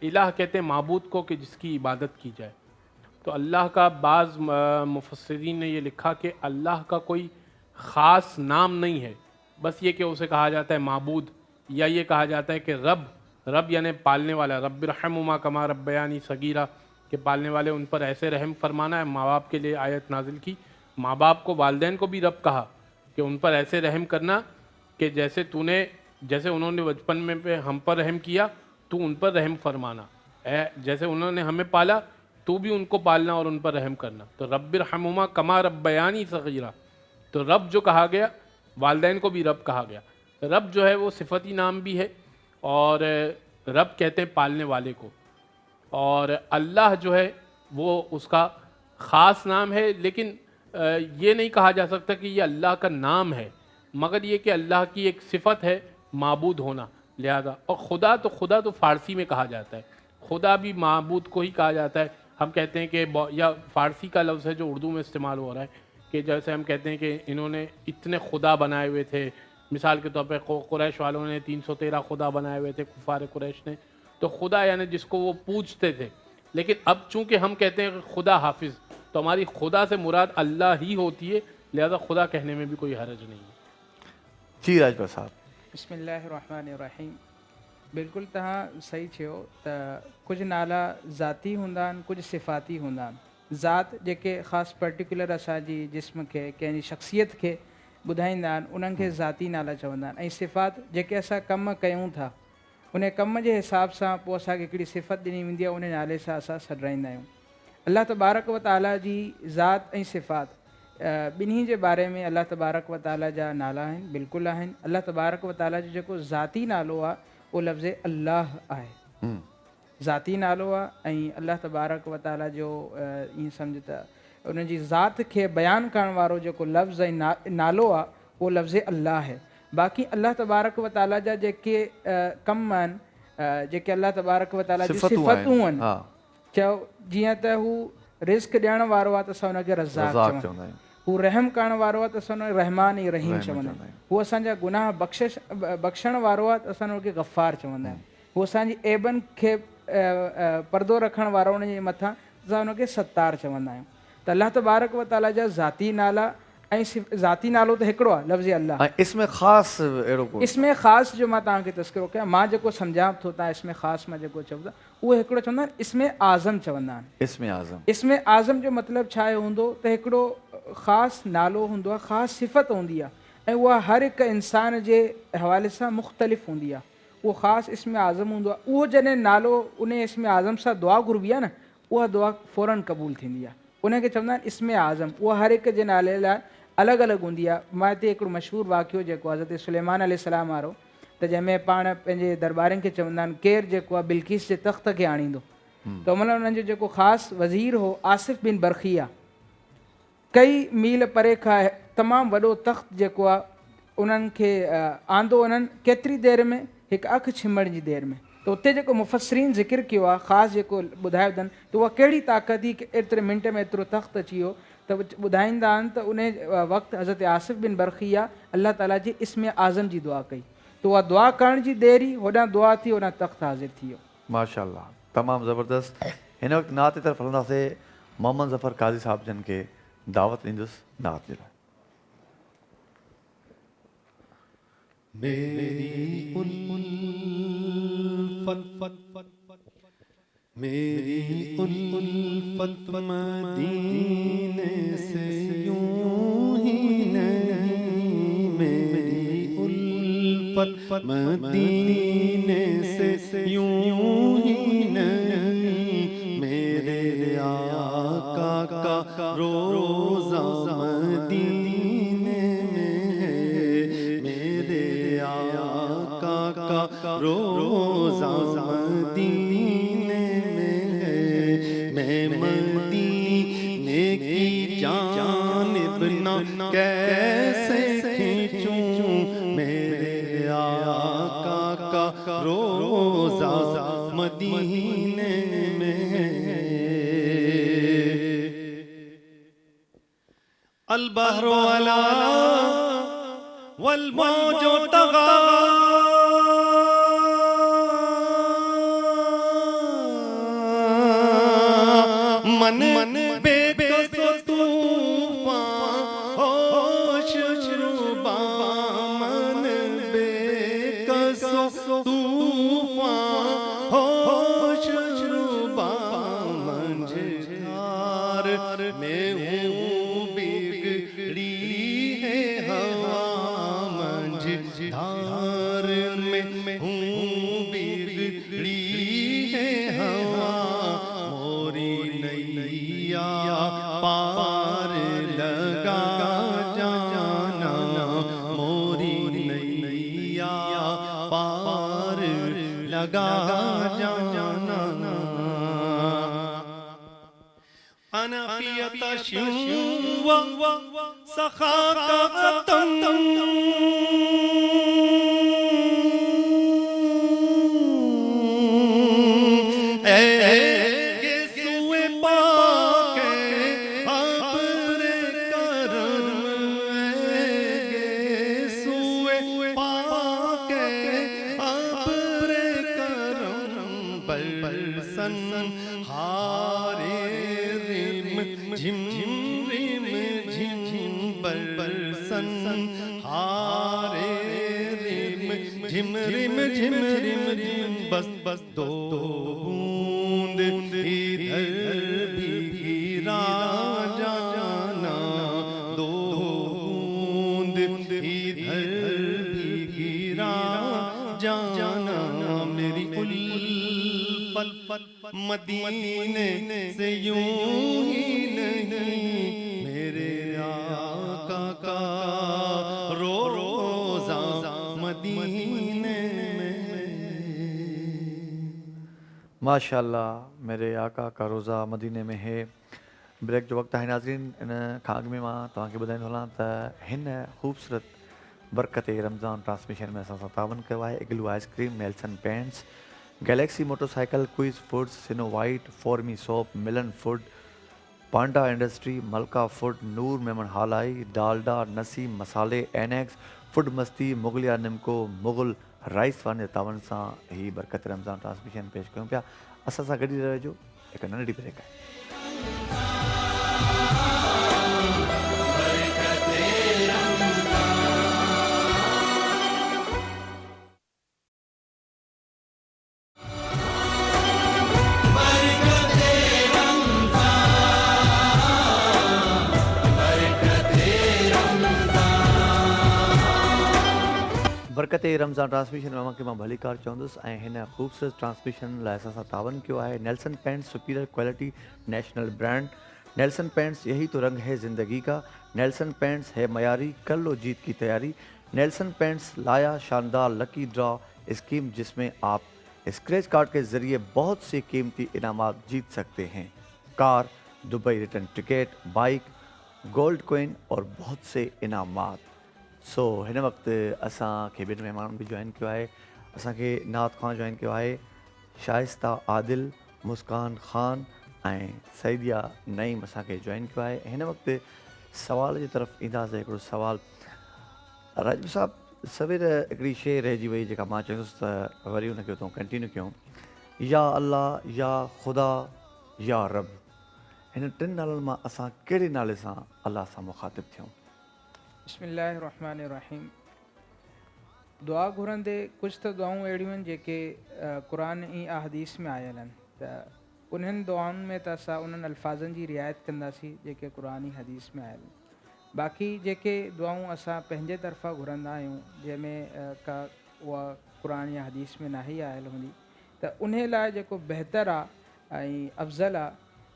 इलाह कहते हैं माबूद को कि जिसकी इबादत की जाए तो अल्लाह का बाज़ मुफस्सिरीन ने ये लिखा कि अल्लाह का कोई ख़ास नाम नहीं है बस ये कि उसे कहा जाता है माबूद या ये कहा जाता है कि रब यानी पालने वाला रब्बिरहमुमा कमा रब्बयानी सगीरा کہ پالنے والے ان پر ایسے رحم فرمانا ہے. ماں باپ کے لیے آیت نازل کی. ماں باپ کو والدین کو بھی رب کہا کہ ان پر ایسے رحم کرنا کہ جیسے انہوں نے بچپن میں پہ ہم پر رحم کیا تو ان پر رحم فرمانا. جیسے انہوں نے ہمیں پالا تو بھی ان کو پالنا اور ان پر رحم کرنا. تو رب ارحمہما کما ربیانی صغیرا. تو رب جو کہا گیا والدین کو بھی رب کہا گیا. رب جو ہے وہ صفتی نام بھی ہے اور رب کہتے ہیں پالنے والے کو. اور اللہ جو ہے وہ اس کا خاص نام ہے. لیکن یہ نہیں کہا جا سکتا کہ یہ اللہ کا نام ہے مگر یہ کہ اللہ کی ایک صفت ہے معبود ہونا. لہذا اور خدا تو فارسی میں کہا جاتا ہے. خدا بھی معبود کو ہی کہا جاتا ہے. ہم کہتے ہیں کہ یا فارسی کا لفظ ہے جو اردو میں استعمال ہو رہا ہے کہ جیسے ہم کہتے ہیں کہ انہوں نے اتنے خدا بنائے ہوئے تھے. مثال کے طور پہ قریش والوں نے 313 خدا بنائے ہوئے تھے کفار قریش نے. تو خدا یعنی جس کو وہ پوجتے تھے. لیکن اب چونکہ ہم کہتے ہیں کہ خدا حافظ تو ہماری خدا سے مراد اللہ ہی ہوتی ہے. لہذا خدا کہنے میں بھی کوئی حرج نہیں ہے. جی راجپال صاحب. بسم اللہ الرحمن الرحیم. بالکل तव्हां सही चयो त कुझु नाला ज़ाती हूंदा आहिनि कुझु सिफ़ाती हूंदा आहिनि. ज़ात जेके ख़ासि पर्टिकुलर असांजी जिस्म खे कंहिंजी शख़्सियत खे ॿुधाईंदा आहिनि उन्हनि खे ज़ाती नाला चवंदा आहिनि. ऐं सिफ़ात जेके असां कमु कयूं था उन कम जे हिसाब सां पोइ असांखे हिकिड़ी सिफ़त ॾिनी वेंदी आहे उन नाले सां असां सॾाईंदा आहियूं. अलाह तबारक व ताला जी ज़ात ऐं सिफ़ात ॿिन्ही जे बारे में अलाह तबारक व ताला जा नाला आहिनि बिल्कुलु आहिनि. अलाह तबारक व ताला जो जेको ज़ाती नालो आहे उहो लफ़्ज़ अल्लाह आहे. ज़ाती नालो आहे ऐं अलाह तबारक व ताला जो ईअं सम्झ त उन जी ज़ात खे बयानु करण वारो जेको लफ़्ज़ ऐं नालो आहे उहो लफ़्ज़ अल्लाह आहे. बाक़ी अलाह तबारक व ताला जा जेके कम आहिनि जेके अलाह तबारक व ताला जी सिफ़तूं आहिनि चयो जीअं त हू रिज़्क़ ॾियण वारो आहे त असां हुनखे रज़ाक़ चवंदा आहियूं. हू रहम करण वारो आहे त असां हुनखे रहमान ऐं रहीम चवंदा आहियूं. हू असांजा गुनाह बख़्शण वारो आहे त असां हुनखे गफ़ार चवंदा आहियूं. हू असांजी ऐबनि खे परदो रखण वारो हुनजे मथां असां हुनखे सत्तार चवंदा आहियूं. त अलाह तबारक व ताला जा ज़ाती नाला ऐं ज़ाती नालो त हिकिड़ो आहे लफ़्ज़ अल्लाह. इसमें ख़ासि अहिड़ो को इसमें ख़ासि जो मां तव्हांखे तस्करो कयां मां जेको सम्झां थो तव्हां इसमें ख़ासि मां जेको चवंदा उहो हिकिड़ो चवंदा आहिनि इसमें आज़म चवंदा आहिनि. इसमें आज़म जो मतिलबु छा हूंदो त हिकिड़ो ख़ासि नालो हूंदो आहे ख़ासि सिफ़त हूंदी आहे ऐं उहा हर हिकु इंसान जे हवाले सां मुख़्तलिफ़ हूंदी आहे. उहो ख़ासि इसमें आज़म हूंदो आहे. उहो जॾहिं नालो उन इसमें आज़म सां दुआ घुरबी आहे न उहा दुआ फ़ौरन क़बूल थींदी आहे. उनखे चवंदा आहिनि इसमें आज़म. उहा हर हिक जे नाले लाइ अलॻि अलॻि हूंदी आहे. मां हिते हिकिड़ो मशहूरु वाक़ियो जेको हज़रत सुलेमान अलैहिस्सलाम वारो त जंहिंमें पाण पंहिंजे दरबारियुनि खे चवंदा आहिनि केरु जेको आहे बिल्किस जे तख़्त खे आणींदो त उन उन्हनि जो जेको ख़ासि वज़ीर हो आसिफ़ बिन बरखिया कई मील परे खां तमामु वॾो तख़्त जेको आहे उन्हनि खे आंदो उन्हनि केतिरी देरि में हिकु अखि छिमण जी देरि में. त उते जेको मुफ़स्सिरीन ज़िक्र कयो आहे ख़ासि जेको ॿुधायो अथनि त उहा कहिड़ी ताक़त हुई की एतिरे मिंट में एतिरो तख़्त अची वियो. त ॿुधाईंदा आहिनि त उन वक़्तु हज़रत आसिफ़ बिन बरखिया अलाह ताला जी इसमें आज़म जी दुआ कई त उहा दुआ करण जी देरि ई होॾां दुआ थी होॾां तख़्त हाज़िर थी वियो. माशाअल्लाह तमामु ज़बरदस्त. हिन वक़्तु नात जी तरफ़ हलंदासीं. मोहम्मद ज़फ़र काज़ी साहिब जन खे दावत ॾींदुसि नात जे लाइ. मेरी उल्फत मदीने से यूं ही नहीं. मेरी उल्फत मदीने से यूं ही नहीं. मेरे आका का रोज़ा मदीने में है. मेरे आका का रोज़ा मदीने में है. मैं मदीने की जानिब न कैसे खींचूं. मेरे आका का रोज़ा मदीने में है. अल बहरो अला वल मौजो तगा मन बेकसो तूफान होश शुरुबा. मन बेकसो तूफान होश शुरुबा. मन سخا کا قدم بس بس دو بوند ادھر بھی گرا جانا، دو بوند ادھر بھی گرا جانا، میری الفت مدینے سے یوں ہی نہیں، میرے آقا کا روزہ مدینے ماشاءاللہ میرے آقا کا روزہ مدینے میں ہے. بریک جو وقت ہے ناظرین ان کھاگ میں ماں تواں کے بدائن ہلاں تا ہن خوبصورت برکت رمضان ٹرانسمیشن میں اساں تعاون کयो आहे. Igloo ice cream, Nelson paints, Galaxy motorcycle, Quice foods, snow white, فورمی soap, Milan food, Panda industry, Malika food, Noor Memon Halai, Dalda, Naseem مسالے، اینیکس، فوڈ مستی، مغلیہ نمکو، مغل رائس وان تعاون ساں ہی برکت رمضان ٹرانسمیشن پیش کیوں پیا. اساں ساں گڈی رہجو، ایک ننڈی بریک ہے. برکت رمضان ٹرانسمیشن میں کہ بھلی کار چوندس ہن خوبصورت ٹرانسمیشن لائے اساں تعاون کیوں ہے. Nelson paints, superior quality, national brand. Nelson paints یہی تو رنگ ہے زندگی کا. نیلسن پینٹس ہے معیاری، کر لو جیت کی تیاری. نیلسن پینٹس لایا شاندار لکی ڈرا اسکیم جس میں آپ اسکریچ کارڈ کے ذریعے بہت سے قیمتی انعامات جیت سکتے ہیں. Car, Dubai return ticket, bike, gold coin اور بہت سے انعامات. سو ہن وقت اساں کے ॿिनि مہمان بھی جوائن کयो आहे. اساں کے نعت خواں جوائن کयो आहे شائستہ عادل، مسکان خان ऐं सईदिया नईम असां खे जॉइन कयो आहे. हिन वक़्तु सवाल जी तरफ़ ईंदासीं. हिकिड़ो सवाल राजू साहब, सवेर हिकिड़ी शइ रहिजी वई जेका मां चवंदुसि त वरी हुनखे उतां कंटिन्यू कयूं. या अल्लाह, या ख़ुदा, या रब, हिन टिनि नालनि मां असां कहिड़े नाले सां अलाह सां मुखातिब थियूं? बिस्मिल्लाहिर्रहमानिर्रहीम. दुआ घुरंदे कुझु त दुआऊं अहिड़ियूं आहिनि जेके क़ुरान ऐं अहदीस में आयल आहिनि, त उन्हनि दुआउनि में त असां उन्हनि अल्फाज़नि जी रिआयत कंदासीं जेके क़ुरान ऐं हदीस में आयल आहिनि. बाक़ी जेके दुआऊं असां पंहिंजे तरफ़ां घुरंदा आहियूं जंहिंमें का उहा क़ुरान या हदीस में न ई आयल हूंदी, त उन लाइ जेको बहितर आहे ऐं अफ़ज़ल आहे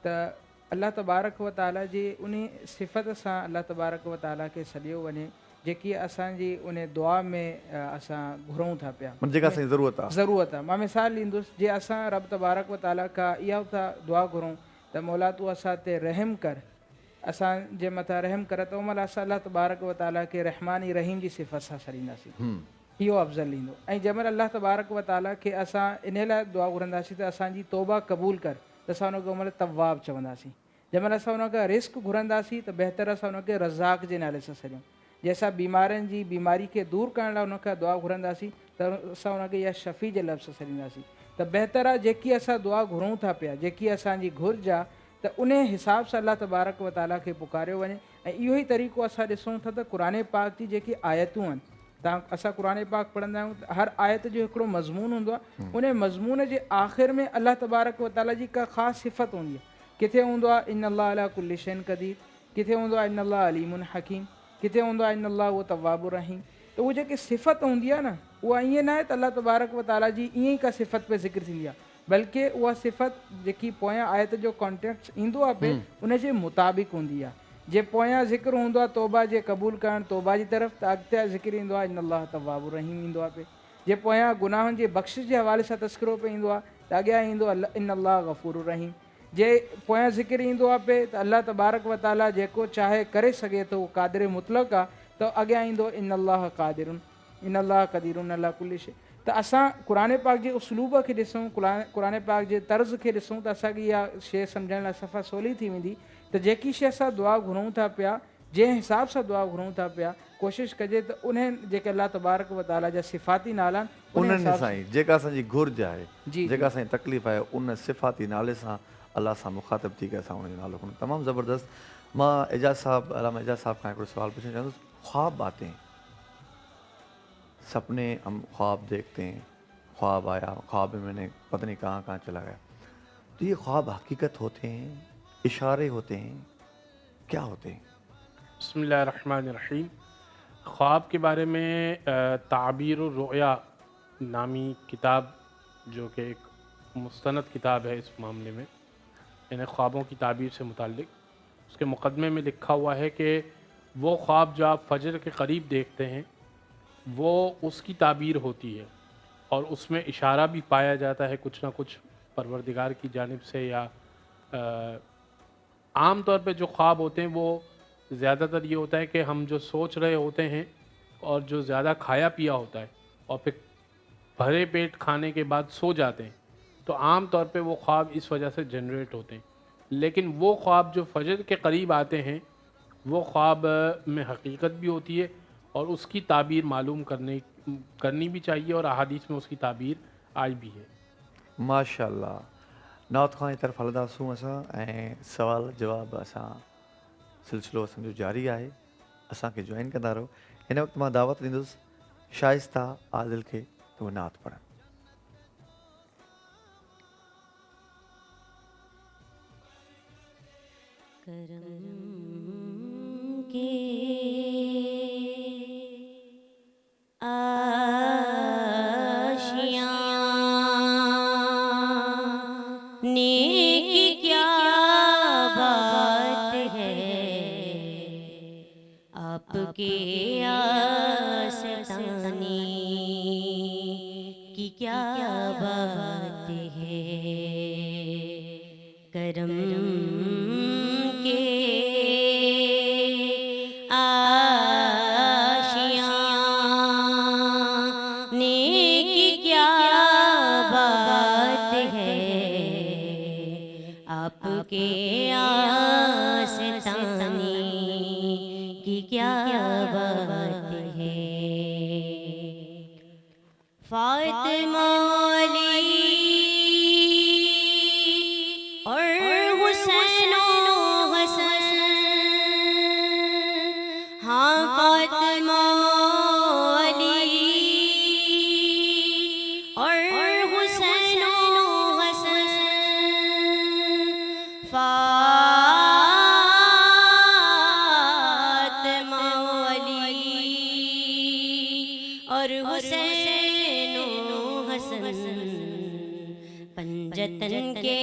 त अल्लाह तबारक व ताला जी उन सिफ़त सां अल्लाह तबारक व ताला खे सॾियो वञे जेकी असांजी उन दुआ में असां घुरूं था पिया, जेका असांजी ज़रूरत आहे. ज़रूरत आहे. मां मिसाल ॾींदुसि, जे असां रब तबारक व ताला खां इहा था दुआ घुरूं त मौला तूं असां ते रहम कर, असांजे मथां रहम कर, त उन महिल असां अल्लाह तबारक व ताला खे रहमान ऐं रहीम जी सिफ़त सां सॾींदासीं. इहो अफ़ज़ल ईंदो. ऐं जंहिं महिल अल्लाह तबारक व ताला खे असां इन लाइ दुआ घुरंदासीं त असांजी तौबा क़बूल कर, त असां हुनखे उन महिल तवाब चवंदासीं. जंहिं महिल असां हुनखे रिस्क घुरंदासीं त बहितर असां हुनखे रज़ाक जे नाले सां सॾियूं. जंहिंसां बीमारनि जी बीमारी खे दूरि करण लाइ हुनखां दुआ घुरंदासीं त असां हुनखे इहा शफ़ी जे लफ़्ज़ सां सॾींदासीं. त बहितर आहे जेकी असां दुआ घुरूं था पिया, जेकी असांजी घुर्ज आहे, त उन हिसाब सां अल्लाह तबारक व ताला खे पुकारियो वञे. ऐं इहो ई तरीक़ो असां ॾिसूं था त क़ुरान पाक जी जेकी आयतूं आहिनि, असां क़ुरान पाक पढ़ंदा आहियूं त हर आयत जो हिकिड़ो मज़मून हूंदो आहे. उन मज़मून जे आख़िर में अल्लाह तबारक व ताला जी का ख़ासि सिफ़त हूंदी आहे. किथे हूंदो आहे इन अल्लाह अला कुल्लि शैइन क़दीर, किथे हूंदो आहे इन अल्लाह अलीमुन हकीम, किथे हूंदो आहे इन अल्लाह वो तव्वाबुर रहीम. त उहा जेकी सिफ़त हूंदी आहे न, उहा ईअं न आहे त अल्लाह तबारक व ताला जी ईअं ई का सिफ़त पे ज़िक्र थींदी आहे, बल्कि उहा सिफ़त जेकी पोयां आयत जो कॉन्टेक्स्ट ईंदो आहे पे उन जे मुताबिक़ हूंदी आहे. जे पोयां ज़िक्र हूंदो आहे तौबा जे क़बूल करणु तौबा जी तरफ़, त अॻिते ज़िक्र ईंदो आहे इन अल्लाह तव्वाबुर रहीम ईंदो आहे पे. जे पोयां गुनाहनि जे बख़्शिश जे हवाले सां तस्करो पे ईंदो आहे त अॻियां ईंदो इन अल्लाह गफ़ूरुर रहीम. जे पोयां ज़िक्र ईंदो आहे पे त अल्लाह तबारक व ताला जेको चाहे करे सघे थो, क़ादिर मुतलक़ आहे, त अॻियां ईंदो इन अल्लाह क़ादिरुन, इन अल्लाह क़दीरुन अला कुल्ली शइ। त असां क़ुर पाक जे उसलूब खे ॾिसूं, क़ुर पाक जे तर्ज़ खे ॾिसूं त असांखे इहा शइ सम्झण लाइ सफ़ा सवली थी वेंदी त जेकी शइ असां दुआ घुरूं था पिया, जंहिं हिसाब सां दुआ घुरूं था पिया, कोशिशि कजे त उन्हनि जेके अल्लाह तबारक व ताला जा सिफ़ाती नाला आहिनि उन उन्हनि हिसाब सां सां ई जेका असांजी घुर्ज आहे, जी, जेका असांजी तकलीफ़ आहे, उन सिफ़ाती नाले सां अलाह सां मुखातिब थी करे असां उनजो नालो खणूं। तमामु ज़बरदस्त। मां एजाज़ साहब, अलामा एजाज़ साहब खां हिकिड़ो सुवाल पुछणु चाहींदुसि। ख्वाब आते हैं, सपने हम ख्वाब देखते हैं, ख्वाब आया, ख्वाब में मैंने पता नहीं कहाँ कहाँ चला गया, तो ये ख्वाब हकीकत होते हैं, इशारे होते हैं, क्या होते हैं? बिस्मिल्लाहिर्रहमानिर्रहीम। ख्वाब के बारे में ताबीर रुया नामी किताब, जो कि एक मुस्तनद किताब है इस मामले में, यानी ख्वाबों की ताबीर से मुताल्लिक, उसके मुक़दमे में लिखा हुआ है कि वो ख्वाब जो आप फजर के करीब देखते हैं वो उसकी ताबीर होती है, और उसमें इशारा भी पाया जाता है कुछ ना कुछ परवरदिगार की जानिब से, या आम तौर पे जो ख्वाब होते हैं वो ज़्यादातर ये होता है कि हम जो सोच रहे होते हैं और जो ज़्यादा खाया पिया होता है और फिर भरे पेट खाने के बाद सो जाते हैं, तो आम तौर पे वो ख्वाब इस वजह से जनरेट होते हैं। लेकिन वो ख्वाब जो फजर के करीब आते हैं वो ख्वाब में हकीकत भी होती है, और उसकी ताबीर मालूम करनी भी चाहिए, और अहादीस में उसकी ताबीर आई भी है। माशाअल्लाह। नात खां जी तरफ़ हलंदासूं असां, ऐं सवाल जवाब असां सिलसिलो असांजो जारी आहे, असांखे जॉइन कंदा रहो। हिन वक़्तु मां दावत ॾींदुसि शाइस्ता आदिल खे त उहे नात पढ़नि। करम के आशियाने की क्या बात है, आपके आस्ताने की क्या बात है। करम के आशियाने की क्या बात है, आपके आस्ताने की क्या बात है। फातिमा और हुसैन हसन, हाँ फातिमा और हुसैन हसन, फातिमा और हुसैन हसन, पंजतन के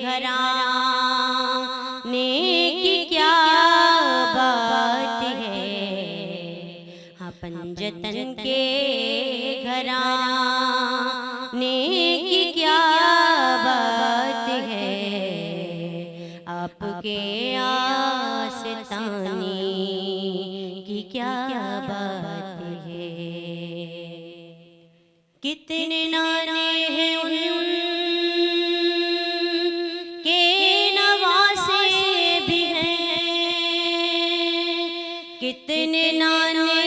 घराने की क्या बात है, हाँ पंजतन के घराने की क्या बात है, आपके आस्ताने की क्या बात है। कितने नाने हैं उनके नवासे भी हैं, कितने नाने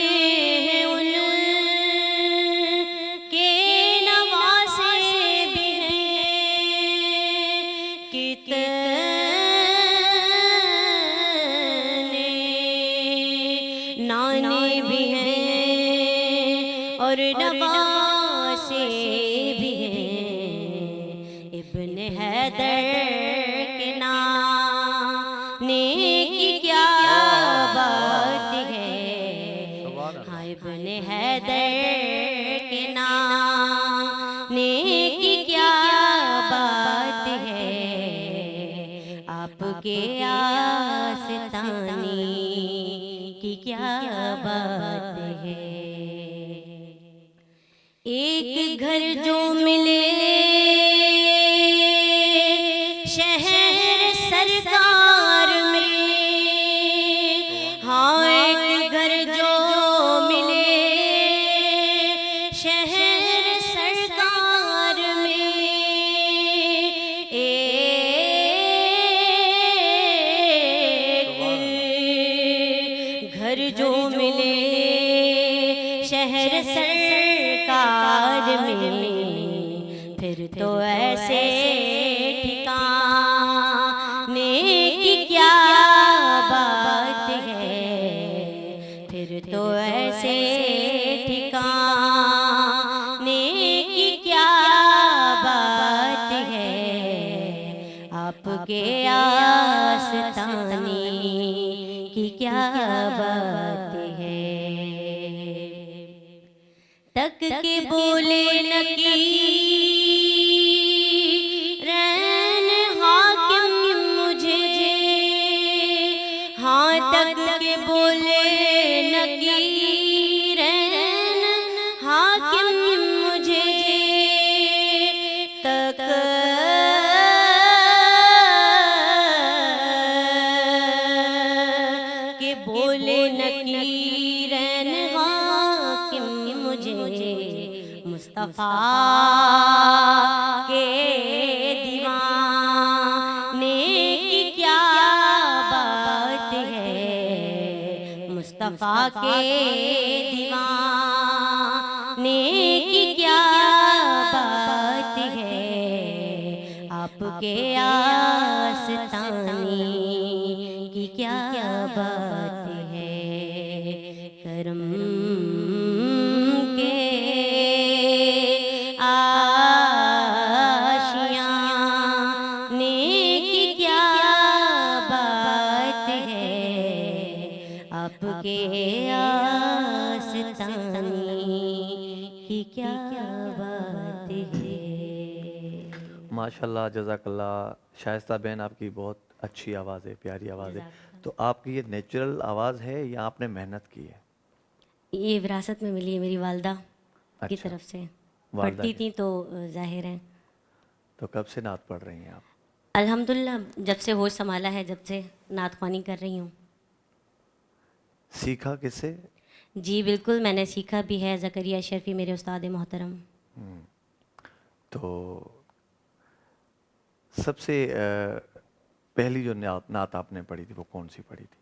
हैं उनके नवासे भी हैं, कितने नाने भी हैं और नवासे भी हैं। इब्न हैदर के नाने की क्या बात है, हाँ इब्न हैदर के नाने की क्या बात है, आपके आस्ताने की क्या बात है। एक घर जो मिले शहर جو ملے شہر سرکار میں پھر تو ایسے ٹھکانے کی کیا بات ہے پھر تو ایسے ٹھکانے کی کیا بات ہے آپ کے آستانے کی کیا بات ہے تک کے بولے نکیرین حاکم مجھے ہاں تک کے بولے نکیرین حاکم مجھے تک کے بولے نکیرین حاکم مجھے مصطفیٰ کے دیوانے کی کیا بات ہے مصطفیٰ کے دیوانے کی کیا بات ہے آپ کے آستانے کی کیا بات ہے کرم کے آشیانے کی کیا بات ہے آپ کے آستانے کی کیا بات ہے ماشاءاللہ جزاک اللہ شائستہ بہن آپ کی بہت اچھی آواز ہے پیاری آواز ہے تو آپ کی یہ نیچرل آواز ہے یا آپ نے محنت کی ہے یہ وراثت میں ملی ہے میری والدہ کی اچھا، طرف سے والدہ پڑھتی کی۔ تھیں تو ظاہر ہے تو کب سے نعت پڑھ رہی ہیں آپ الحمدللہ جب سے ہوش سنبھالا ہے جب سے نعت خوانی کر رہی ہوں سیکھا کس سے جی بالکل میں نے سیکھا بھی ہے زکریا اشرفی میرے استاد محترم تو سب سے پہلی جو نعت آپ نے پڑھی تھی وہ کون سی پڑھی تھی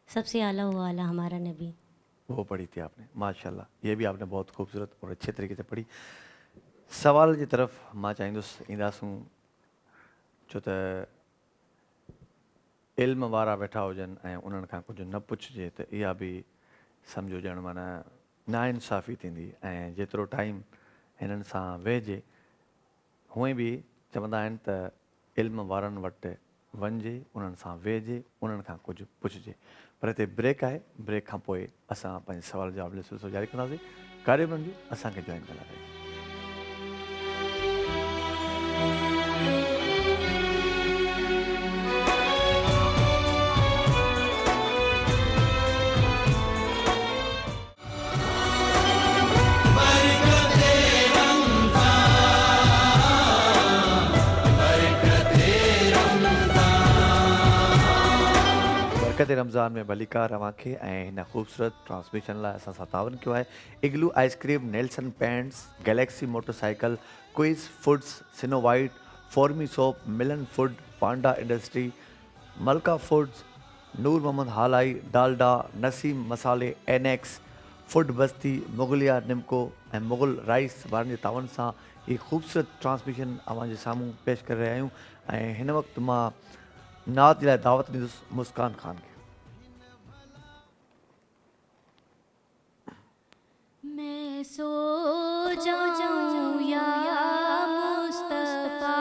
سب سے اعلیٰ ہوا اعلیٰ ہمارا نبی وہ پڑھی تھی آپ نے ماشاءاللہ یہ بھی آپ نے بہت خوبصورت اور اچھے طریقے سے پڑھی سوال کی طرف मां चाहींदुसि ईंदासूं छो त इल्म वारा वेठा हुजनि ऐं उन्हनि खां कुझु न पुछिजे त इहा बि सम्झो ॼण माना नाइंसाफ़ी थींदी ऐं जेतिरो टाइम हिननि सां वेहिजे हूअं बि चवंदा आहिनि त इल्म वारनि वटि वञिजे उन्हनि सां वेहिजे उन्हनि खां कुझु पुछिजे पर हिते ब्रेक आहे ब्रेक खां पोइ असां पंहिंजे सवाल जवाब जो सिलसिलो जारी कंदासीं कार्यक्रम जो असांखे जॉइन कंदा रहियो बरकत रमज़ान में मलिका रवां खे ऐं हिन ख़ूबसूरत ट्रांसमिशन लाइ असां सां तावन कयो आहे Igloo ice cream Nelson paints Galaxy motorcycle Quiz foods Snow White फॉर्मी soap Milan food Panda industry Malka foods Noor Mohammad Halai Dalda Naseem मसाले एनेक्स फूड बस्ती मुगलिया निमको ऐं मुग़ल राइस वारनि जे तावन सां ही ख़ूबसूरत ट्रांसमिशन अवां जे साम्हूं पेश करे रहिया आहियूं ऐं हिन वक़्तु मां नात जे लाइ दावत ॾींदुसि मुस्कान ख़ान खे मैं सो जाऊं या मुस्तफा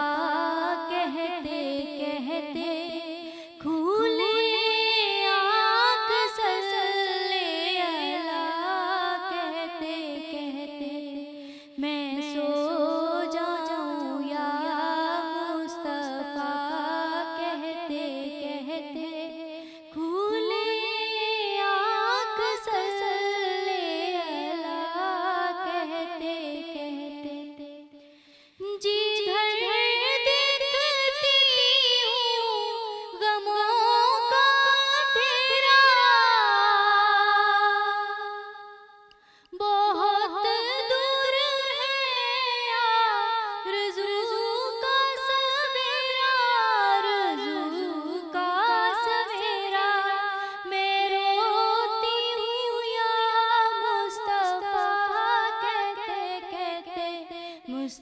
कहते कहते खुले आँख सल्ले अला कहते कहते मैं सो जाऊं या मुस्तफा कहते कहते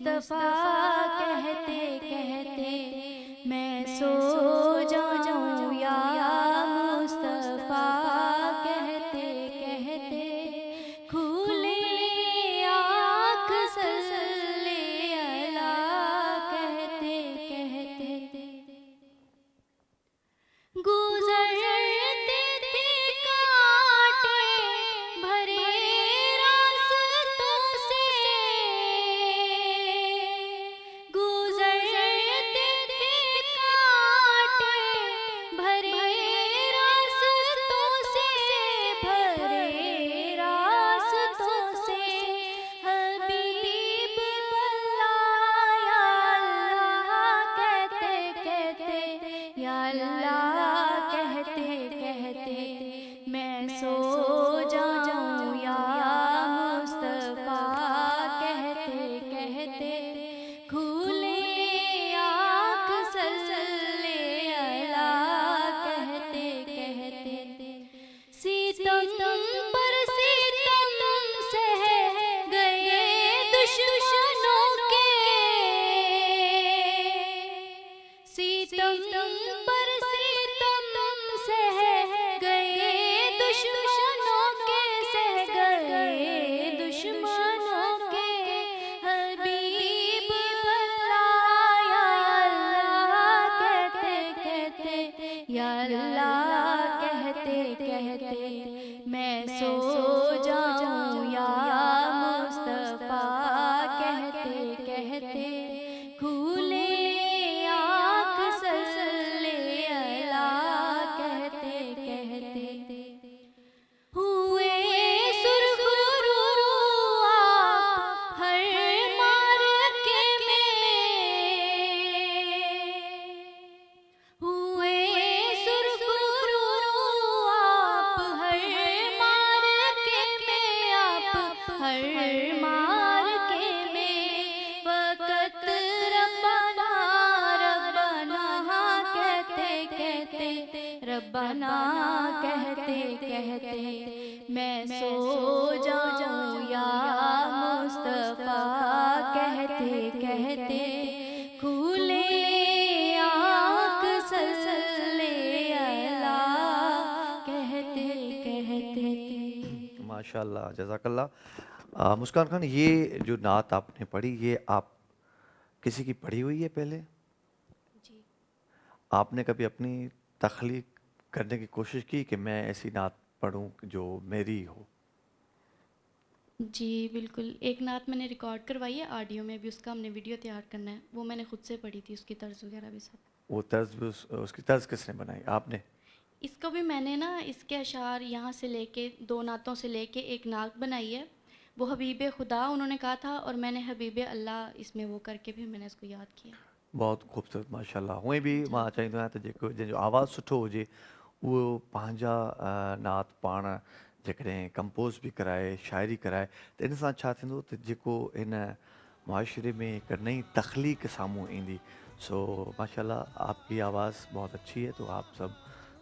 مصطفیٰ کہتے کہتے میں سو جاؤں یا مصطفیٰ کہتے کہتے کھولے آنکھ صلی اللہ کہتے کہتے گزرتے تھے کانٹے بھرے راستوں سے گزرتے تھے کانٹے بھرے راستوں سے بھرے راستوں سے حبیب اللہ یا اللہ کہتے کہتے یا اللہ کہتے کہتے میں سو جاؤں یا مصطفیٰ کہتے کہتے کھولے آنکھ صلی اللہ کہتے کہتے ستم پر ستم سہ گئے دشمنوں کے ستم پر ستم سہ گئے دشمنوں کے سہ گئے دشمنوں کے حبیب اللہ یا اللہ کہتے کہتے یا اللہ کہتے کہتے میں سو جاؤں یا مصطفیٰ کہتے کہتے کھولے آنکھ صلی اللہ کہتے کہتے ہوئے سرخ رو آپ ہر مارکے میں ہوئے سرخ رو آپ ہر مارکے میں آپ ہر مارکے میں فقط ربنا ربنا کہتے کہتے ربنا کہتے کہتے میں سو جاؤں یا مصطفیٰ کہتے کہتے کھولے آنکھ صلی اللہ کہتے کہتے ماشاء اللہ جزاک اللہ. مسکان خان، یہ جو نعت آپ نے پڑھی یہ آپ کسی کی پڑھی ہوئی ہے پہلے؟ جی آپ نے کبھی اپنی تخلیق کرنے کی کوشش کی کہ میں ایسی نعت پڑھوں جو میری ہو؟ جی بالکل. ایک نعت میں نے ریکارڈ کروائی ہے آڈیو میں بھی، اس کا ہم نے ویڈیو تیار کرنا ہے، وہ میں نے خود سے پڑھی تھی، اس کی طرز وغیرہ بھی سب. وہ طرز بھی اس کی طرز کس نے بنائی؟ آپ نے؟ اس کو بھی میں نے نا اس کے اشعار یہاں سے لے کے 2 نعتوں سے لے کے ایک نعت بنائی ہے، وہ حبیب خدا انہوں نے کہا تھا اور میں نے حبیب اللہ اس میں وہ کر کے بھی میں نے اس کو یاد کیا. بہت خوبصورت ماشاء اللہ. ہوں بھی मां चाहींदो आहियां त जंहिंजो आवाज़ु सुठो हुजे उहो पंहिंजा नात पाण जेकॾहिं कंपोज़ भी कराए, शाइरी कराए त इन सां छा थींदो त जेको हिन मुआशरे में हिकु नई तख़लीक साम्हूं ईंदी. सो माशाल्लाह आपकी आवाज़ बहुत अच्छी है, तो आप सब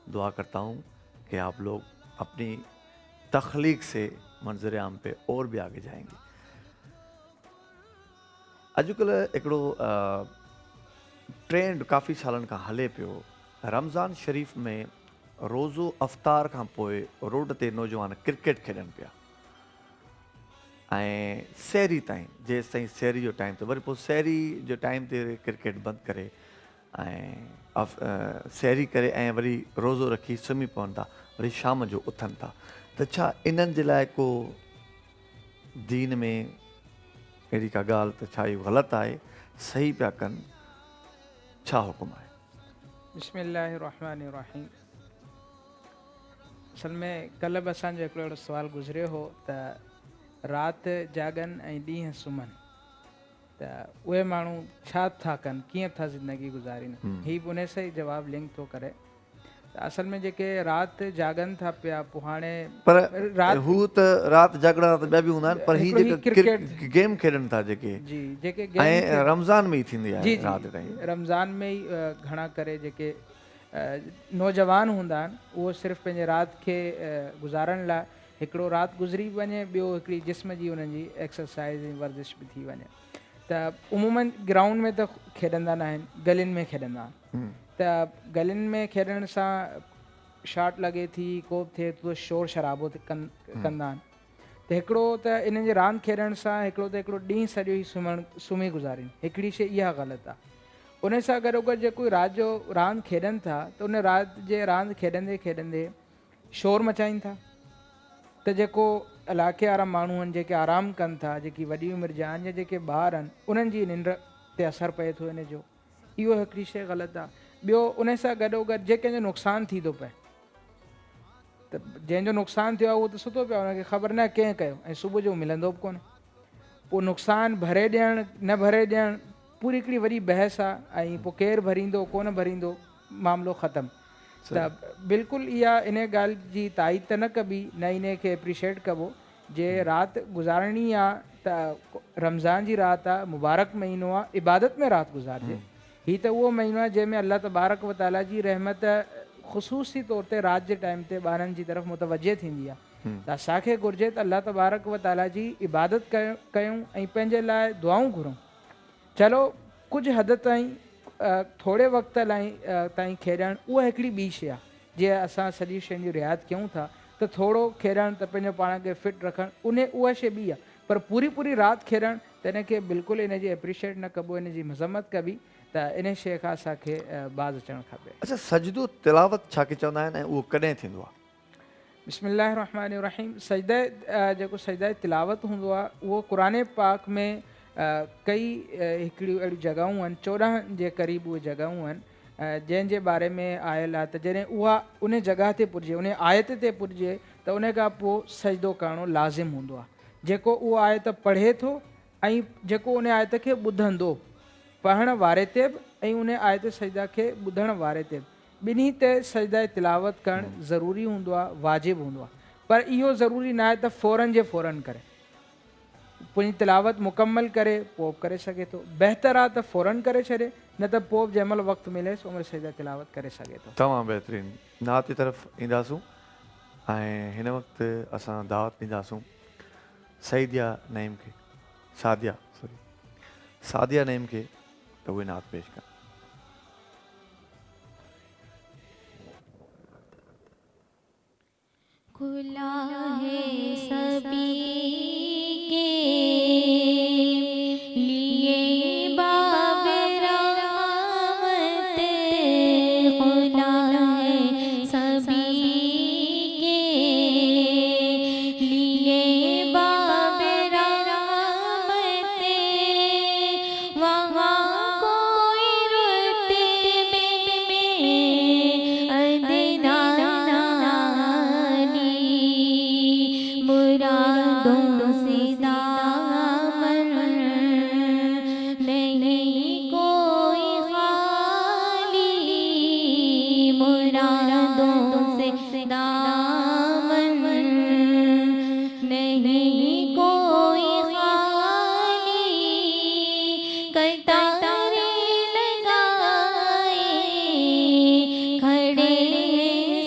दुआ करता हूँ कि आप लोग अपनी तख़लीक से मंज़र आम पे और भी आगे जाएंगे. अॼुकल्ह हिकिड़ो ट्रेंड काफ़ी सालनि खां हले पियो. रमज़ान शरीफ़ में रोज़ो अफ़्तार खां पोइ रोड ते नौजवान क्रिकेट खेॾनि पिया ऐं सैरी ताईं, जेसि ताईं सैरी जो टाइम, त वरी पोइ सैरी जो टाइम ते क्रिकेट बंदि करे ऐं सैरी करे ऐं वरी रोज़ो रखी सुम्ही पवनि था, वरी शाम जो उथनि था. त छा इन्हनि जे लाइ को दीन में अहिड़ी का ॻाल्हि त छा इहो ग़लति आहे, सही पिया कनि, छा हुकुम आहे? बिस्मिल्लाहिर्रहमानिर्रहीम. असल में कल्ह बि असांजो हिकिड़ो अहिड़ो सुवालु गुज़रियो हो त राति जागनि ऐं ॾींहं सुम्हनि, त उहे माण्हू छा था कनि, कीअं था ज़िंदगी गुज़ारीनि. हीउ बि उन सां ई जवाबु लिंक थो करे. त असल में जेके राति जागनि था पिया, पोइ हाणे पर हू त राति जागड़ा त ॿिया बि हूंदा आहिनि, पर हीअ जेका क्रिकेट गेम खेॾनि था जेके, जी जेके ऐं रमज़ान में ई थींदी आहे जी राति ताईं. रमज़ान में ई घणा करे जेके नौजवान हूंदा आहिनि उहो सिर्फ़ु पंहिंजे राति खे गुज़ारण लाइ हिकिड़ो राति गुज़री वञे, ॿियो हिकिड़ी जिस्म जी उन्हनि जी एक्सरसाइज़ ऐं वर्जिश बि थी वञे. त त उमूमन ग्राउंड में त खेॾंदा न आहिनि, गलियुनि में खेॾंदा आहिनि। त गलियुनि में खेॾण सां शॉट लॻे थी, को बि थिए थो, शोर शराबो कंदा आहिनि। त हिकिड़ो त इन्हनि जे रांदि खेॾण सां हिकिड़ो ॾींहुं सॼो ई सुम्ही गुज़ारीनि, हिकिड़ी शइ इहा ग़लति आहे। उन सां गॾोगॾु जेको राति जो रांदि खेॾनि था त उन राति जे रांदि खेॾंदे खेॾंदे शोर मचाइनि था, त जेको इलाइक़े वारा माण्हू आहिनि जेके आराम कनि था, जेकी वॾी उमिरि जा आहिनि या जेके ॿार आहिनि, उन्हनि जी निंड ते असरु पए थो इन जो, इहो हिकिड़ी शइ ग़लति आहे। ॿियो उन सां गॾोगॾु जे कंहिंजो नुक़सानु थी थो पए, त जंहिंजो नुक़सानु थियो आहे उहो त सुतो पियो आहे, हुनखे ख़बर न कंहिं कयो ऐं सुबुह जो मिलंदो बि कोन्हे। पोइ नुक़सानु भरे ॾियणु न भरे ॾियणु पूरी हिकिड़ी वॾी बहस आहे, ऐं पोइ केरु भरींदो कोन भरींदो, मामिलो ख़तमु। त बिल्कुलु इहा इन ॻाल्हि जी ताईद त न कबी, न इन खे एप्रिशिएट कबो जे राति गुज़ारणी आहे त रमज़ान जी राति आहे, मुबारक महीनो आहे, इबादत में राति गुज़ारिजे। हीअ त उहो महीनो आहे जंहिंमें अल्लाह तबारक व ताला जी रहमत ख़ुशूसी तौर ते राति जे टाइम ते ॿारनि जी तरफ़ मुतवजे थींदी आहे। त असांखे घुरिजे त अल्लाह तबारक व ताला जी इबादत कयूं ऐं पंहिंजे लाइ दुआऊं घुरूं। चलो कुझु हद ताईं थोरे वक़्त लाइ ताईं खेॾणु उहा हिकिड़ी ॿी शइ आहे, जीअं असां सॼी शयुनि जी रिआयत कयूं था त थोरो खेॾणु त पंहिंजो पाण खे फिट रखणु उहा शइ ॿी आहे, पर पूरी राति खेॾणु त इन खे बिल्कुलु इन जी एप्रिशिएट न कबो, इन जी मज़म्मत कबी। त इन शइ खां असांखे बाज़ अचणु खपे। अच्छा, सजदो तिलावत छा के चवंदा आहिनि ऐं उहो कॾहिं थींदो आहे? बिस्मिल्लाह रहमान रहीम। सजदा जेको सजदा तिलावत हूंदो आहे उहो क़ुरान पाक में कई हिकिड़ियूं अहिड़ियूं जॻहियूं आहिनि, 14 जे क़रीब उहे जॻहियूं आहिनि जंहिंजे बारे में आयल आहे त जॾहिं उहा उन जॻह ते पुॼे, उन आयत ते पुॼे त उन खां पोइ सजदो करणो लाज़िम हूंदो आहे। जेको उहा आयत पढ़े थो ऐं जेको उन आयत खे ॿुधंदो, पढ़ण वारे ते बि ऐं उन आयत सजदा खे ॿुधण वारे ते बि, ॿिन्ही ते सजदा तिलावत करणु ज़रूरी हूंदो आहे, वाजिबु हूंदो आहे। पर इहो ज़रूरी न आहे त फ़ौरन जे फ़ौरन करे, पूरी तिलावत मुकमल करे पोइ करे सघे थो। बहितर आहे त फ़ौरन करे छॾे, न त पोइ जंहिं महिल वक़्तु मिलेसि उन सजदा तिलावत करे सघे थो। तमामु बहितरीनु। नात जी तरफ़ ईंदासूं ऐं हिन वक़्तु असां दावत ॾींदासूं सादिया नईम खे त उहे नात पेश कनि। खुला है सभी के लिए बाब रहमत, खुला है सभी के लिए बाब रहमत, वहाँ कोई रुतबे में अदना मुरादों से दामन नहीं कोई खाली, मुरादों से दामन नहीं कोई खाली, कतारे लगाए खड़े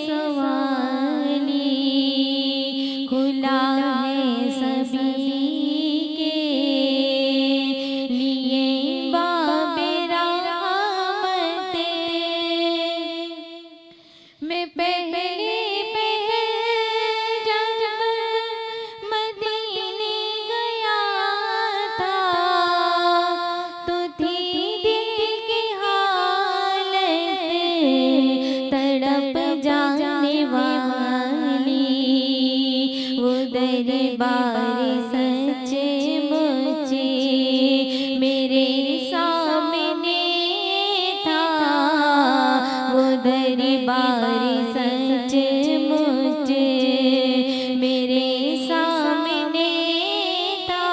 सवाली, खुला दरबार सच्चे मुझे मेरे सामने था, वो दरबार सच्चे मुझे मेरे सामने था,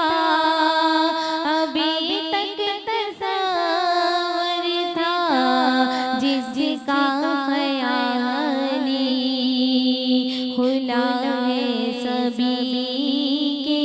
अभी तक तस्वर था जिसका ख्याली, खुला है सभी के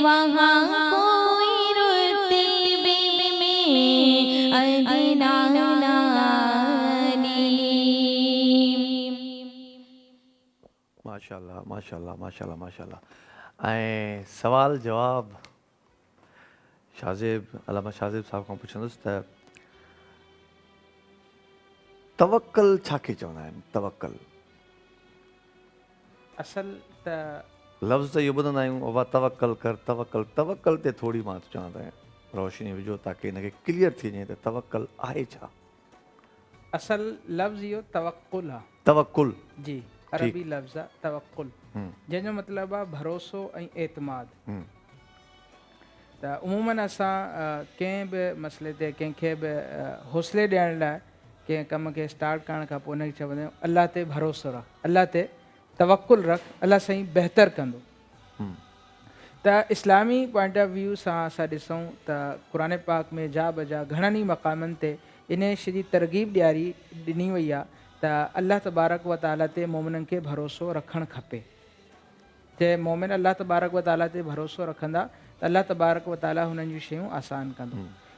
वहाँ कोई रुतबे में अदना नानी। माशाल्लाह माशाल्लाह माशाल्लाह माशाल्लाह। ऐं सवाल जवाब शाज़िब अलामा शाज़िब साहब खां पुछंदुसि त तवक्कल छाखे चवंदा आहिनि? तवक्कल असल त लफ़्ज़ त इहो ॿुधंदा आहियूं, वाह तवक्कल कर तवक्कल, तवक्कल ते थोरी मां चवंदा आहियां रोशनी विझो ताकी हिनखे क्लियर थी वञे त तवक्कल आहे छा। असल लफ़्ज़ इहो तवक्कुल आहे। तवक्कुल जी अरबी लफ़्ज़ आहे तवक्कुल, जंहिंजो मतिलबु आहे भरोसो ऐं एतमाद। त उमूमन असां कंहिं बि मसइले ते कंहिंखे बि हौसले ॾियण लाइ कंहिं कम खे स्टार्ट करण खां पोइ उनखे चवंदा आहियूं अलाह ते भरोसो रख, अलाह ते तवक्कुल रख, अलाह साईं बहितर कंदो। त इस्लामी पॉइंट ऑफ व्यू सां असां ॾिसूं त क़ुर पाक में जा बजा घणनि ई मक़ामनि ते इन शइ जी तरग़ीब ॾिनी वई आहे त अलाह तबारक व ताला ते मोमिननि खे भरोसो रखणु खपे। जे मोमिन अलाह तबारक व ताला ते भरोसो रखंदा त अलाह तबारक व ताला हुननि जूं शयूं आसान कंदो।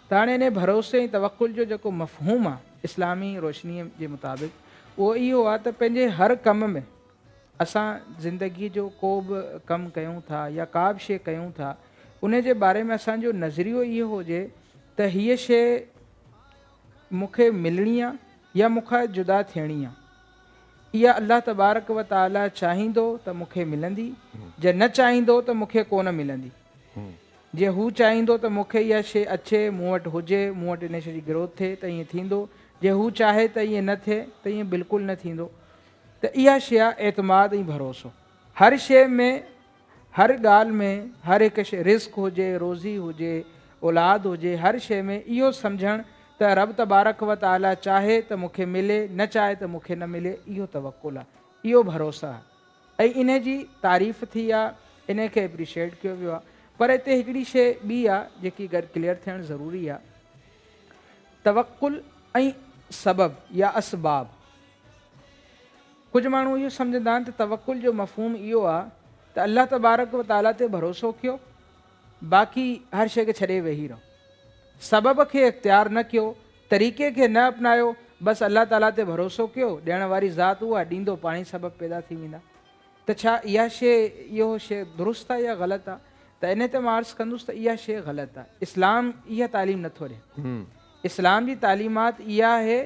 त हाणे इन भरोसे ऐं तवक्कुल जो जेको मफ़हूम आहे इस्लामी रोशनीअ जे मुताबिक़ उहो इहो आहे त पंहिंजे हर कम में असां ज़िंदगी जो को बि कमु कयूं था या का बि शइ कयूं था उन जे बारे में असांजो नज़रियो इहो हुजे त हीअ शइ मूंखे मिलणी आहे या मूंखां जुदा थियणी आहे। इहा अलाह तबारक व ताला चाहींदो त मूंखे मिलंदी, जे न चाहींदो त मूंखे कोन मिलंदी। जे हू चाहींदो त मूंखे इहा शइ अचे, मूं वटि हुजे, मूं वटि इन शइ जी ग्रोथ थिए त ईअं थींदो, जे हू चाहे त ईअं न थिए त ईअं बिल्कुलु न थींदो। त इहा शइ आहे एतमाद ऐं भरोसो। हर शइ में हर ॻाल्हि में हर हिकु शइ रिस्क हुजे, रोज़ी हुजे, औलाद हुजे, हर शइ में इहो सम्झणु त रब तबारक व ताला चाहे त मूंखे मिले, न चाहे त मूंखे न मिले, इहो तवक्कुल आहे, इहो भरोसा आहे। ऐं इन जी तारीफ़ थी आहे, इन खे एप्रिशिएट कयो वियो आहे। पर हिते हिकिड़ी शइ ॿी आहे जेकी गॾु क्लियर थियणु ज़रूरी आहे। तवक्कुल ऐं सबब या असबाब। कुझु माण्हू इहो सम्झंदा आहिनि त तवक्कुल जो मफ़हूम इहो आहे त अलाह तबारक व ताला ते भरोसो कयो, बाक़ी हर शइ खे छॾे वेही रहो, सबब खे इख़्तियार न कयो, तरीक़े खे न अपनायो, बसि अलाह ताला ते भरोसो कयो, ॾियण वारी ज़ात उहा ॾींदो, पाणी सबब पैदा थी वेंदा। त छा इहा शइ इहो शइ दुरुस्त आहे या ग़लति आहे? त इन ते मां अर्ज़ु कंदुसि त इहा शइ ग़लति आहे। इस्लाम इहा तालीम नथो ॾिए। इस्लाम जी तालीमात इहा आहे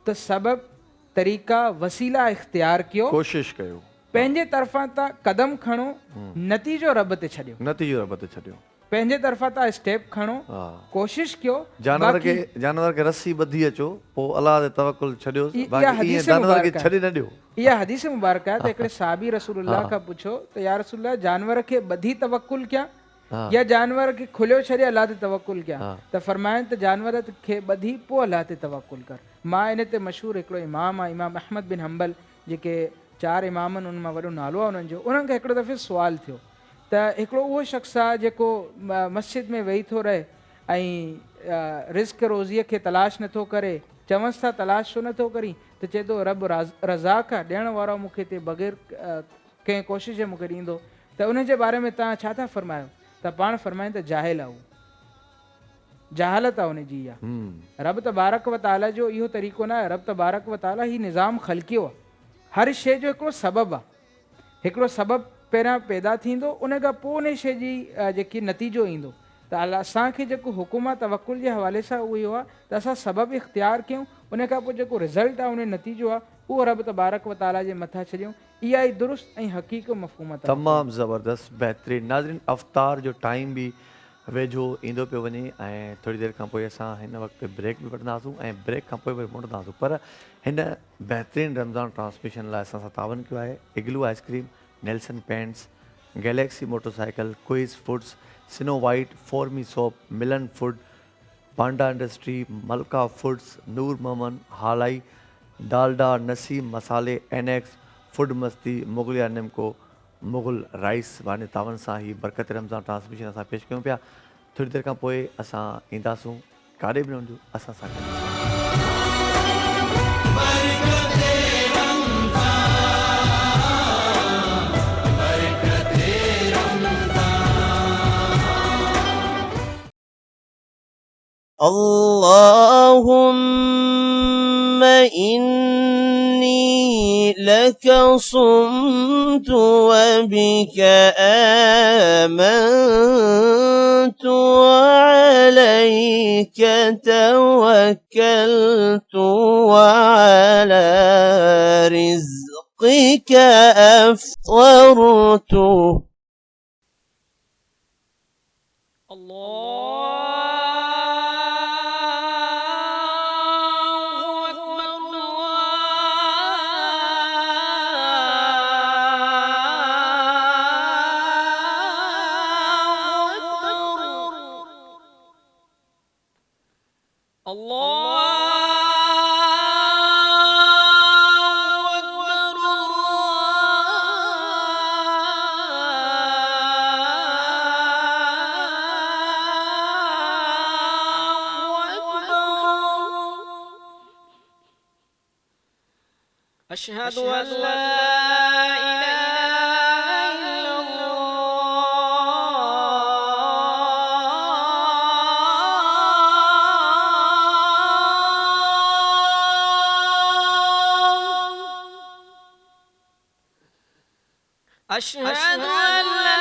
त सबब तरीक़ा वसीला इख़्तियार कयो, कोशिश कयो, पंहिंजे तरफ़ां तव्हां कदम खणो, नतीजो रब ते छॾियो, नतीजो रब ते छॾियो, पंहिंजे तरफ़ां तव्हां स्टेप खणो, कोशिश कयो। जानवर खे रस्सी ॿधी अचो, पोइ अलाह ते तवक्कुल छॾियो, जानवर खे छॾे न ॾियो। इहा हदीस मुबारक आहे त हिकिड़े साहबी रसूलुल्लाह खां पुछो त या रसूलुल्लाह जानवर खे ॿधी तवक्कुल कयां या जानवर खे खुलियो छॾे अलाह ते तवक्कुल कयां? त फरमाइनि त जानवर खे ॿधी पोइ अलाह ते तवक्कुल कर। मां इन ते मशहूरु हिकिड़ो इमाम आहे, इमाम अहमद बिन हंबल, जेके 4 इमामनि उन मां वॾो नालो आहे उन्हनि जो। उन्हनि खे हिकिड़ो दफ़े सुवालु थियो त हिकिड़ो उहो शख़्स आहे जेको मस्जिद में वेही थो रहे ऐं रिस्क रोज़ीअ खे तलाश नथो करे, चवंसि था तलाश छो नथो करी? त चए थो रब रज़ाक आहे, ॾियण वारो मूंखे हिते बग़ैर कंहिं कोशिश जे मूंखे ॾींदो। त उन जे बारे में तव्हां छा था फरमायो? त पाण फरमाइनि त जाहिल आहे, उहो जहालत आहे उनजी। इहा रब तबारक व ताला जो इहो तरीक़ो न आहे। रब तबारक व ताला ही निज़ाम ख़लकियो आहे। हर शइ जो हिकिड़ो सबबु आहे, हिकिड़ो सबबु पहिरियां पैदा थींदो, उन खां पोइ उन शइ जी जेकी नतीजो ईंदो। त असांखे जेको हुकुम आहे तवक्कुल जे हवाले सां उहो इहो आहे त असां सबबु इख़्तियार कयूं, उन खां पोइ जेको रिज़ल्ट आहे उन नतीजो आहे उहो रब तबारक व ताला जे मथां छॾियूं। इहा ई दुरुस्त ऐं हक़ीक़त मफ़हूम आहे। तमामु ज़बरदस्त, बहितरीनु। नाज़रीन, अफ़्तार जो टाइम बि वेझो ईंदो पियो वञे ऐं थोरी देरि खां पोइ असां हिन वक़्तु ब्रेक बि वठंदासीं ऐं ब्रेक खां पोइ वरी मुड़ंदासीं। पर हिन बहितरीनु रमज़ान ट्रांसमिशन लाइ असां सां तावन कयो आहे Igloo ice cream, Nelson paints, Galaxy motorcycle, Quiz foods, Snow White, फॉर्मी soap, Milan food, Panda industry, Malka foods, Noor Mohammad, Halai, Dalda, Naseem मसाले, एनेक्स, फूड मस्ती, मुगलिया निमको, मुग़ल राइस वाने तावन सां ही बरकत रमज़ान ट्रांसमिशन असां पेश कयूं पिया। थोरी देरि खां पोइ असां ईंदासूं, काॾे बि न वञिजो, असां सां गॾु। اللهم إني لك صمت وبك آمنت وعليك توكلت وعلى رزقك أفطرت. أشهد أن لا إله إلا الله. أشهد أن لا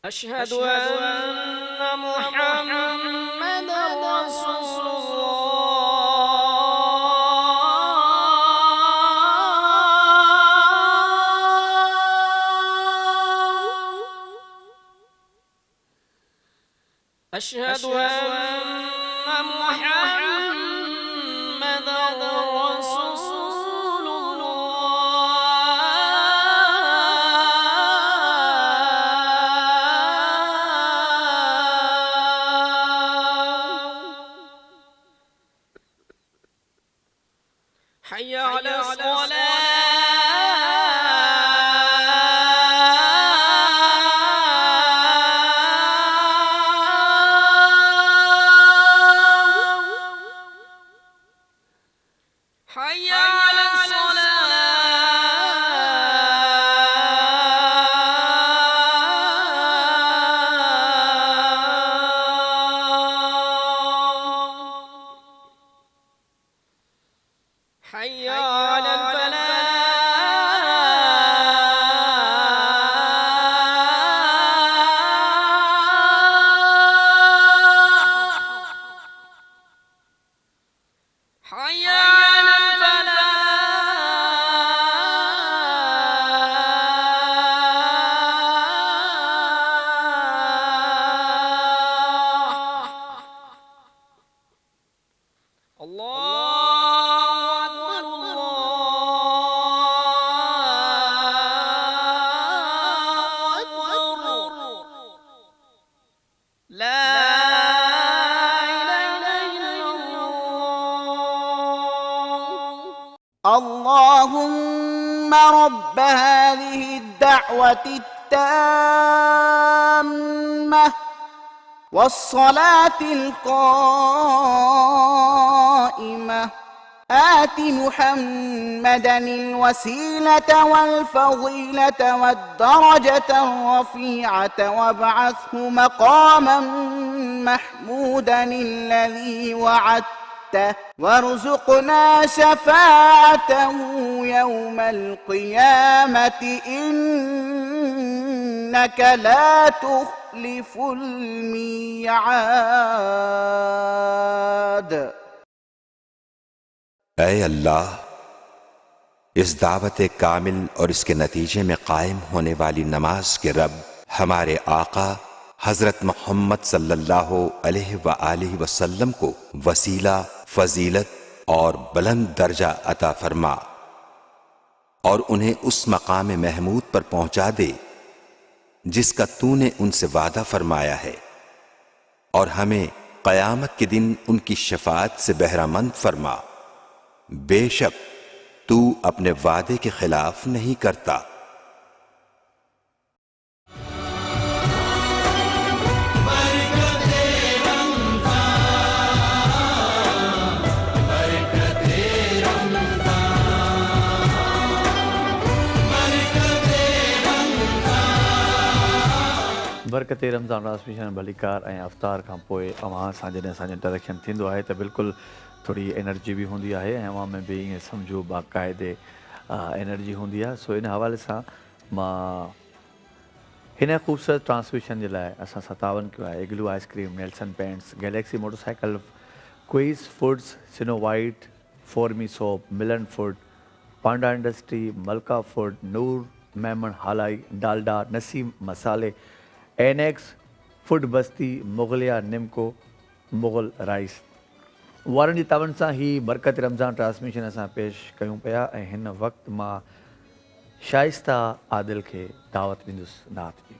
أشهد أن محمدا رسول الله. أشهد أن محمدا رسول حي على حي على حي على الفلاح حي على الفلاح. الله أكبر الله أكبر لا إله إلا الله. اللهم رب هذه الدعوة التامة والصلاة القائمة آت محمدا الوسيلة والفضيلة والدرجة الرفيعة وابعثه مقاما محمودا الذي وعدته وارزقنا شفاعته يوم القيامة إنك لا تخلف الميعاد. اے اللہ، اس دعوت کامل اور اس کے نتیجے میں قائم ہونے والی نماز کے رب، ہمارے آقا حضرت محمد صلی اللہ علیہ وآلہ وسلم کو وسیلہ، فضیلت اور بلند درجہ عطا فرما اور انہیں اس مقام محمود پر پہنچا دے جس کا تو نے ان سے وعدہ فرمایا ہے، اور ہمیں قیامت کے دن ان کی شفاعت سے بہرہ مند فرما، بے شک تو اپنے وعدے کے خلاف نہیں کرتا۔ बरकत रमज़ान ट्रांसमिशन भलीकार ऐं अफ़्तार खां पोइ अवां सां जॾहिं असांजो इंटरेक्शन थींदो आहे त बिल्कुलु थोरी एनर्जी बि हूंदी आहे ऐं अवां में बि ईअं सम्झो बाक़ाइदे एनर्जी हूंदी आहे। सो इन हवाले सां मां हिन ख़ूबसूरत ट्रांसमिशन जे लाइ असां सतावन कयो आहे Igloo ice cream, Nelson paints, Galaxy motorcycle, Quiz foods, Snow White, फॉर्मी soap, Milan food, Panda industry, Malka food, Noor Memon Halai, Dalda, Naseem मसाले, एनेक्स फूड बस्ती, मुगलिया निमको, मुग़ल राइस वारनि जी तावन सां ही बरकत रमज़ान ट्रांसमिशन असां पेश कयूं पिया ऐं हिन वक़्तु मां शाइस्ता आदिल खे दावत ॾींदुसि नात जी।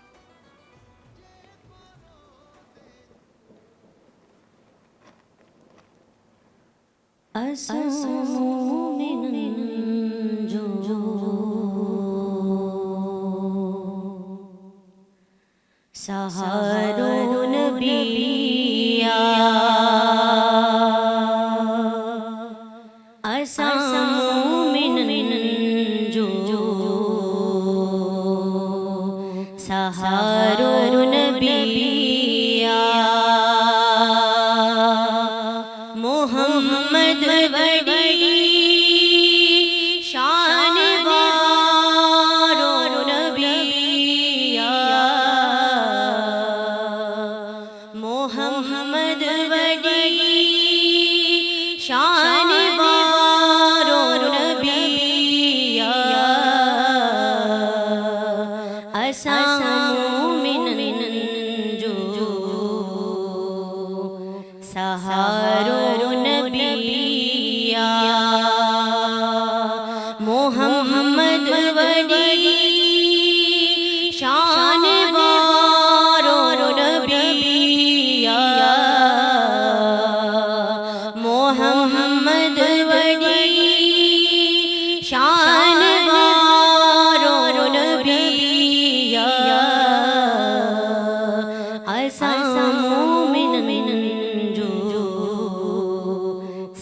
सहारो नबिया सहारो नबिया मोहम्मद बड़ी शान वारो नबिया मोहम्मद बड़ी शान वारो नबिया सहारो नबिया मोहम्मद बड़ी शान वारो नबिया मोहम्मद बड़ी शान वारो नबिया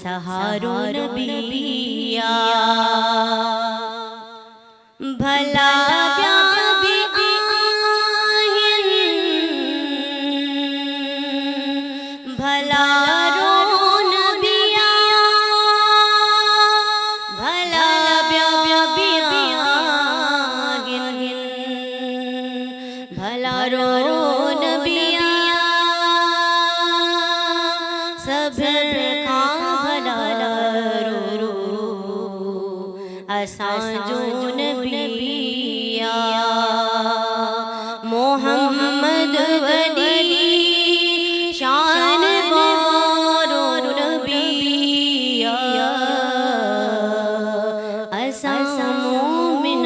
सहारो नबिया भला भला रो नबिया भला भला रो नबिया सब असांजो नबिया मोहम्मद वली शान वारो नबिया असां मोमिन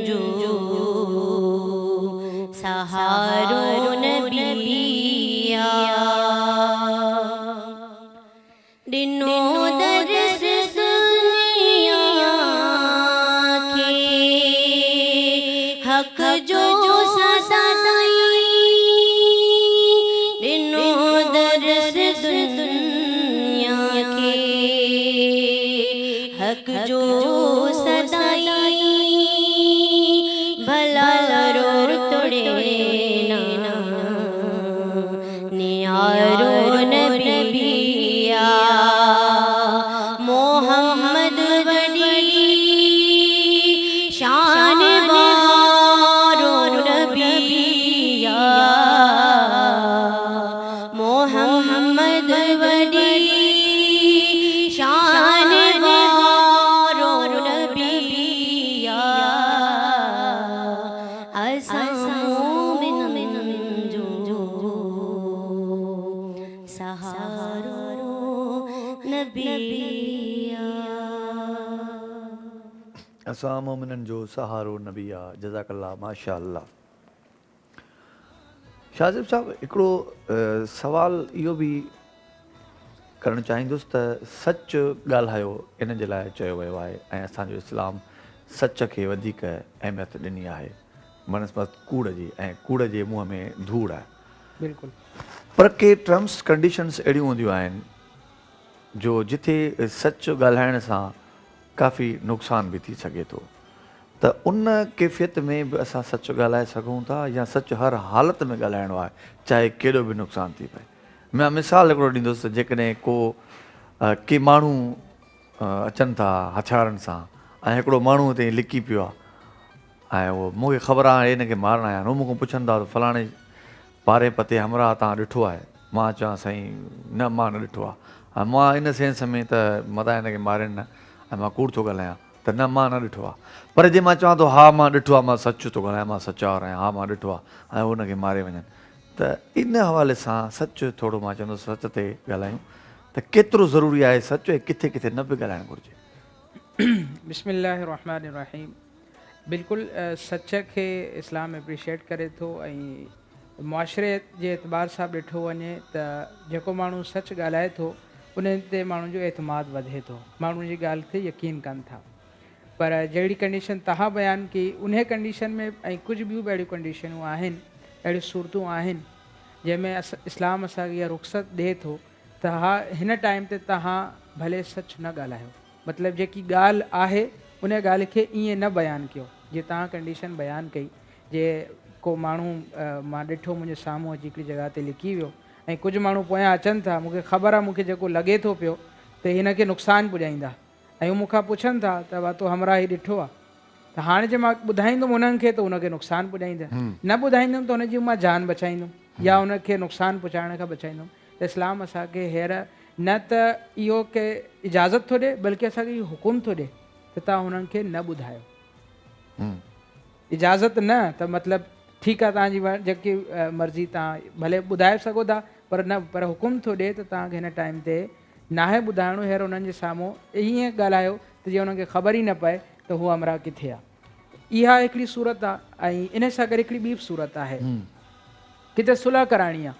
जो सहारो नबिया दिनो दर्स हक जो सदाई दिनो दर्स दुनिया के हक जो सदाई भला रो तोड़े ना नियारो नबिया मोहम्मद बड़ी शान वारो नबिया मोहम्मद बड़ी शान वारो नबिया असां मोमिन जो सहारो नबिया असां मोमिननि जो सहारो नबी आहे। जज़ाकल्ला माशा अल्लाह। शाज़िब साहब हिकिड़ो सवाल इहो बि करणु चाहींदुसि त सच ॻाल्हायो इन जे लाइ चयो वियो आहे ऐं असांजो इस्लाम सच खे वधीक अहमियत ॾिनी आहे बनस्बत कूड़ जी ऐं कूड़ जे मुंहं में धूड़ आहे। बिल्कुलु। पर के टर्म्स कंडीशन्स अहिड़ियूं हूंदियूं आहिनि जो जिथे सच ॻाल्हाइण सां काफ़ी नुक़सान भी थी सघे थो। त उन कैफ़ियत में बि असां सच ॻाल्हाए सघूं था या सच हर हालत में ॻाल्हाइणो आहे, चाहे केॾो बि नुक़सानु थी पए। मां मिसाल हिकिड़ो ॾींदुसि, जेकॾहिं को के माण्हू अचनि था हथियारनि सां ऐं हिकिड़ो माण्हू हिते लिकी पियो आहे ऐं उहो मूंखे ख़बर आहे हिन खे मारणा आहिनि, हू मूंखां पुछनि था त फलाणे पारे पते हमरा तव्हां ॾिठो आहे? मां चवां साईं न मां न ॾिठो आहे। ऐं मां इन सेंस में त मता हिन खे मारनि न ऐं मां कूड़ थो ॻाल्हायां त न मां न ॾिठो आहे। पर जे मां चवां थो हा मां ॾिठो आहे, मां सच थो ॻाल्हायां, मां सचार आहियां, हा मां ॾिठो आहे, ऐं हुनखे मारे वञनि, त इन हवाले सां सच थोरो मां चवंदुसि सच ते ॻाल्हायूं त केतिरो ज़रूरी आहे सच ऐं किथे किथे न बि ॻाल्हाइणु घुरिजे। बिस्मिल्लाहिर्रहमानिर्रहीम। बिल्कुलु सच खे इस्लाम एप्रिशिएट करे थो ऐं मुआशरे जे एतबार सां ॾिठो वञे त जेको माण्हू सच ॻाल्हाए थो उन ते माण्हुनि जो एतमाद वधे थो, माण्हुनि जी ॻाल्हि ते यकीन कनि था। पर जहिड़ी कंडीशन तव्हां बयानु की उन कंडीशन में ऐं कुझु ॿियूं बि अहिड़ियूं कंडीशनूं आहिनि, अहिड़ियूं सूरतूं आहिनि जंहिंमें इस्लाम असांखे इहा रुख़्सत ॾिए थो त हा हिन टाइम ते तव्हां भले सच न ॻाल्हायो, मतिलबु जेकी ॻाल्हि आहे उन ॻाल्हि खे ईअं न बयानु कयो जीअं तव्हां कंडीशन बयानु कई। जे को माण्हू मां ॾिठो मुंहिंजे साम्हूं अची हिकिड़ी जॻह ते लिकी वियो ऐं कुझु माण्हू पोयां अचनि था, मूंखे ख़बर आहे मूंखे जेको लॻे थो पियो त हिन खे नुक़सानु पुॼाईंदा ऐं हू मूंखां पुछनि था त वातो हमरा ही ॾिठो आहे, त हाणे जे मां ॿुधाईंदुमि उन्हनि खे त उनखे नुक़सानु पुॼाईंदा, न ॿुधाईंदुमि त हुनजी मां जान बचाईंदुमि या उनखे नुक़सानु पहुचाइण खां बचाईंदुमि। त इस्लाम असांखे हींअर न त इहो के इजाज़त थो ॾिए बल्कि असांखे इहो हुकुम थो ॾिए त तव्हां हुननि खे न ॿुधायो। इजाज़त न त मतिलबु ठीकु आहे तव्हांजी जेकी मर्ज़ी तव्हां भले ॿुधाए सघो था पर न, पर हुकुम थो ॾिए त तव्हांखे हिन टाइम ते नाहे ॿुधाइणो, हींअर उन्हनि जे साम्हूं ईअं ॻाल्हायो त जीअं उन्हनि खे ख़बर ई न पए त हू हमरा किथे आहे। इहा हिकिड़ी सूरत आहे ऐं इन सां गॾु हिकिड़ी ॿी बि सूरत आहे, किथे सुलह कराइणी आहे,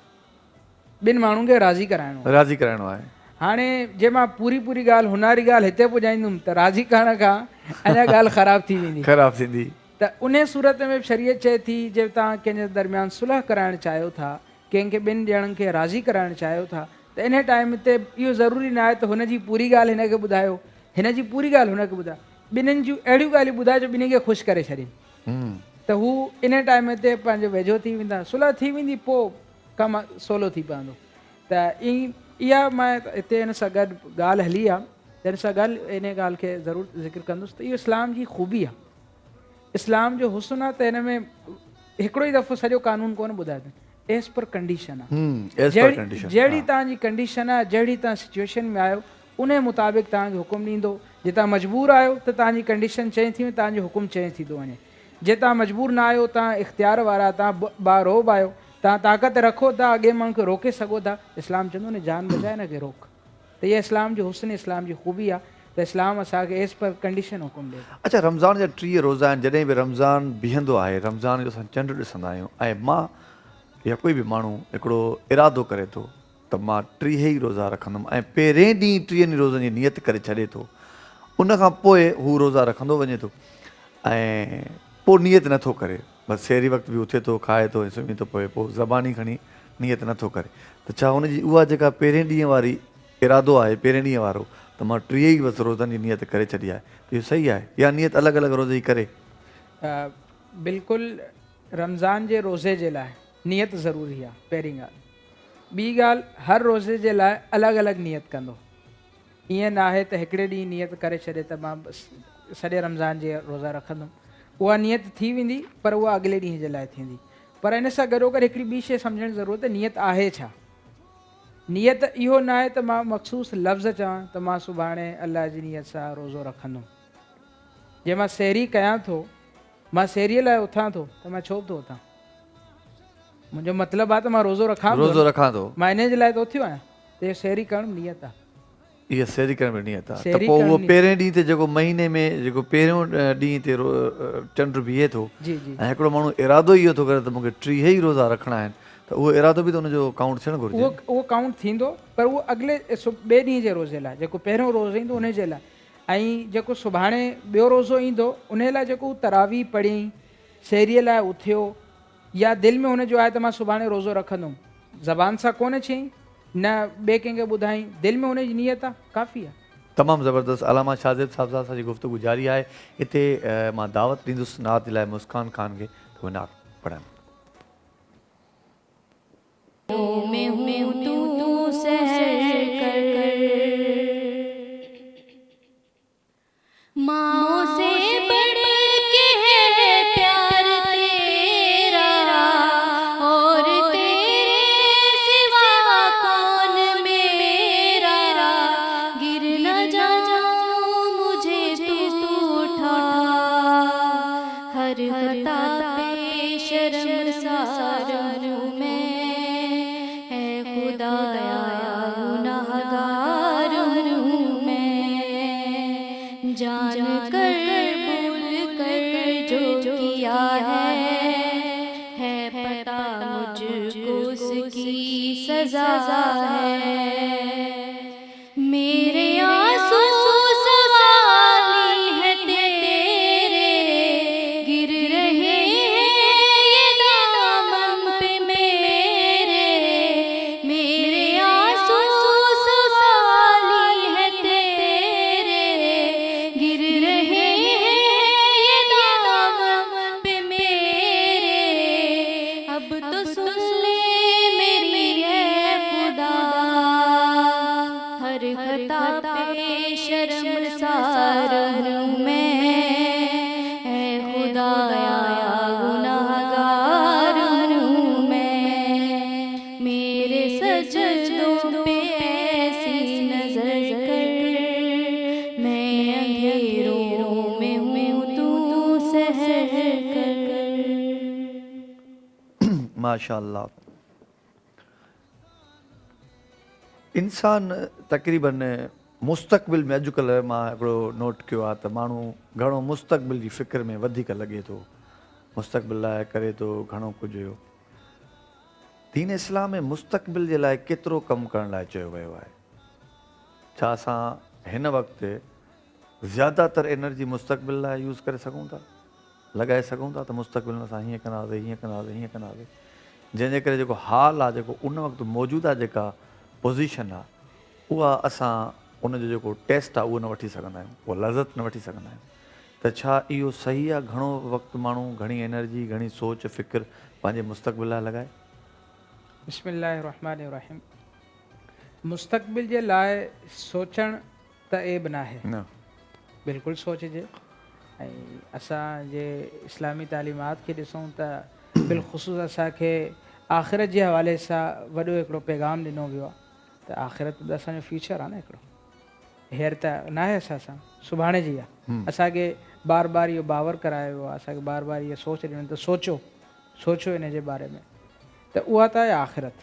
ॿिनि माण्हुनि खे राज़ी कराइणो आहे। हाणे जे मां पूरी ॻाल्हि हुनारी ॻाल्हि हिते पुॼाईंदुमि त राज़ी करण खां अञा ॻाल्हि ख़राबु थी वेंदी। त उन सूरत में शरीयत चए थी जे तव्हां कंहिंजे दरमियान सुलह कराइणु चाहियो था, कंहिंखे ॿिनि ॼणनि खे राज़ी कराइणु चाहियो था त इन टाइम ते इहो ज़रूरी न आहे त हुनजी पूरी ॻाल्हि हिनखे ॿुधायो, हिन जी पूरी ॻाल्हि हुनखे ॿुधायो, ॿिन्हिनि जूं अहिड़ियूं ॻाल्हियूं ॿुधाए जो ॿिन्ही खे ख़ुशि करे छॾनि त हू इन टाइम ते पंहिंजो वेझो थी वेंदा, सुलह थी वेंदी, पोइ कमु सवलो थी पवंदो। त इहा मां हिते हिन सां गॾु ॻाल्हि हली आहे त हिन सां गॾु इन ॻाल्हि खे ज़रूरु ज़िक्र कंदुसि त इहो इस्लाम जी ख़ूबी आहे, इस्लाम जो हुस्न आहे त हिन में हिकिड़ो ई दफ़ो सॼो कानून कोन ॿुधाए थो, एज़ पर कंडीशन आहे, जहिड़ी तव्हांजी कंडीशन आहे, जहिड़ी तव्हां सिचुएशन में आहियो उन मुताबिक़ तव्हांखे हुकुम ॾींदो। जे तव्हां मजबूर आहियो त तव्हांजी कंडीशन चेंज थी वञे, तव्हांजो हुकुम चेंज थींदो वञे। जे तव्हां मजबूर न आहियो, तव्हां इख़्तियार वारा, तव्हां बारोब आहियो, तव्हां ताक़त रखो था, अॻे माण्हू खे रोके सघो था, इस्लाम चवंदो न जान बचाए न खे रोक। त इहा इस्लाम जो हुस्न, इस्लाम जी ख़ूबी आहे त इस्लाम असांखे एज़ पर कंडीशन हुकुम ॾिए। अच्छा, रमज़ान जा 30 रोज़ा आहिनि, जॾहिं बि रमज़ान बीहंदो आहे, रमज़ान जो असां चंड ॾिसंदा आहियूं ऐं मां या कोई बि माण्हू हिकिड़ो इरादो करे थो त मां 30 ई रोज़ा रखंदुमि ऐं पहिरें ॾींहुं 30 रोज़नि जी नियत करे छॾे थो, उनखां पोइ हू रोज़ा रखंदो वञे थो ऐं पोइ नियत नथो करे, बसि सेरी वक़्तु बि उथे थो, खाए थो ऐं सुम्ही थो पए, पोइ ज़बानी खणी नियत नथो करे, त छा हुनजी उहा जेका पहिरें ॾींहं वारी इरादो आहे, पहिरें ॾींहं वारो त मां 30 ई बसि रोज़नि जी नियत करे छॾी आहे, इहो सही आहे या नियत अलॻि अलॻि रोज़े जी करे? बिल्कुलु रमज़ान जे रोज़े जे लाइ नियत ज़रूरी आहे पहिरीं ॻाल्हि। ॿी ॻाल्हि, हर रोज़े जे लाइ अलॻि अलॻि नियत कंदो, ईअं न आहे त हिकिड़े ॾींहुं नियत करे छॾे त मां बसि सॼे रमज़ान जे रोज़ा रखंदुमि, उहा नियत थी वेंदी पर उहा अॻिले ॾींहं जे लाइ थींदी। पर इन सां गॾोगॾु हिकिड़ी ॿी शइ सम्झण जी ज़रूरत आहे, नियत आहे छा? नियत इहो न आहे त मां मख़सूस लफ़्ज़ चवां त मां सुभाणे अलाह जी नियत सां रोज़ो रखंदुमि। जे मां सेरी कयां थो, मां सेरीअ लाइ उथां थो त मां छो बि थो उथां, मुंहिंजो मतिलबु आहे त मां रोज़ो रखां थो, मां इन जे लाइ थो उथियो आहियां, त इहो सेरी करणु नियत आहे। इहा सेरी करण में नियत आहे, त पोइ उहो पहिरें ॾींहं ते जेको महीने में जेको पहिरियों ॾींहं ते चंड बीहे थो ऐं हिकिड़ो माण्हू इरादो इहो थो करे त मूंखे 30 ई रोज़ा रखणा आहिनि, त उहो इरादो बि त हुनजो काउंट थियणु घुरिजे। उहो काउंट थींदो, पर उहो अॻिले ॿिए ॾींहं जे रोज़े लाइ, जेको पहिरियों रोज़ो ईंदो उन जे लाइ, ऐं जेको सुभाणे ॿियो रोज़ो ईंदो उन लाइ जेको तरावी पढ़ी सेरीअ लाइ उथियो या दिलि में हुनजो आहे त मां सुभाणे रोज़ो रखंदुमि, ज़बान सां कोन चई न ॿिए कंहिंखे ॿुधाई, दिलि में हुनजी नियत आहे, काफ़ी आहे। त तमामु ज़बरदस्त अलामा शाज़िब साहिब सां असांजी गुफ़्तगू जारी आहे। हिते मां दावत ॾींदुसि नात जे लाइ मुस्कान ख़ान खे त उहे नात पढ़नि। मैं हूँ तू सहर कर माँ से बढ़ के है प्यार तेरा और तेरे सिवा कौन मेरा गिर न जाऊं मुझे तू उठा हर खता पे शर्मसार हूँ मैं है खुदाया गुनाहगार हूँ मैं जान कर भूल कर जो किया है पता मुझको उसकी सजा है मेरे आंसू सवाली है तेरे गिर रहे हैं ये दामन पे मेरे आंसू सवाली है तेरे गिर रहे हैं ये दामन पे मेरे अब तो सुन ले मेरी है खुदा हर खता पे शर्मसार हूँ मैं है खुदाया गुनाहगार हूँ मैं मेरे सजदों पे ऐसी नजर कर मैं अंधेरों में हूँ तू सहर कर माशाअल्लाह। इंसान तक़रीबन मुस्तक़बिल में अॼुकल्ह मां हिकिड़ो नोट कयो आहे त माण्हू घणो मुस्तक़बिल जी फ़िक्र में वधीक लॻे थो, मुस्तक़बिल लाइ करे थो घणो कुझु हुयो। दीन इस्लाम में मुस्तक़बिल जे लाइ केतिरो कमु करण लाइ चयो वियो आहे? छा असां हिन वक़्तु ज़्यादातर एनर्जी मुस्तक़बिल लाइ यूज़ करे सघूं था, लॻाए सघूं था त मुस्तक़बिल में असां हीअं कंदासीं हीअं कंदासीं हीअं कंदासीं, जंहिंजे करे जेको हाल आहे, जेको उन वक़्तु मौजूदा जेका पोज़ीशन आहे, उहा असां उनजो जेको टेस्ट आहे उहो न वठी सघंदा आहियूं, उहा लज़त न वठी सघंदा आहियूं। त छा इहो सही आहे घणो वक़्तु माण्हू घणी एनर्जी घणी सोच फ़िक्र पंहिंजे मुस्तक़बिल लाइ लॻाए? बिस्मिल्लाहिर्रहमानिर्रहीम। मुस्तक़बिल जे लाइ सोचणु त ऐब न आहे, बिल्कुलु सोचिजे। ऐं असांजे इस्लामी तालीमात खे ॾिसूं त बिलख़ुसूस असांखे आख़िरत जे हवाले सां वॾो हिकिड़ो पैगाम ॾिनो वियो आहे त आख़िरत त असांजो फ्यूचर आहे न हिकिड़ो, हींअर त न आहे असां सां, सुभाणे जी आहे। असांखे बार बार इहो बावर करायो वियो आहे, असांखे बार बार इहा सोच ॾिनो त सोचो इन जे बारे में। त उहा त आहे आख़िरत।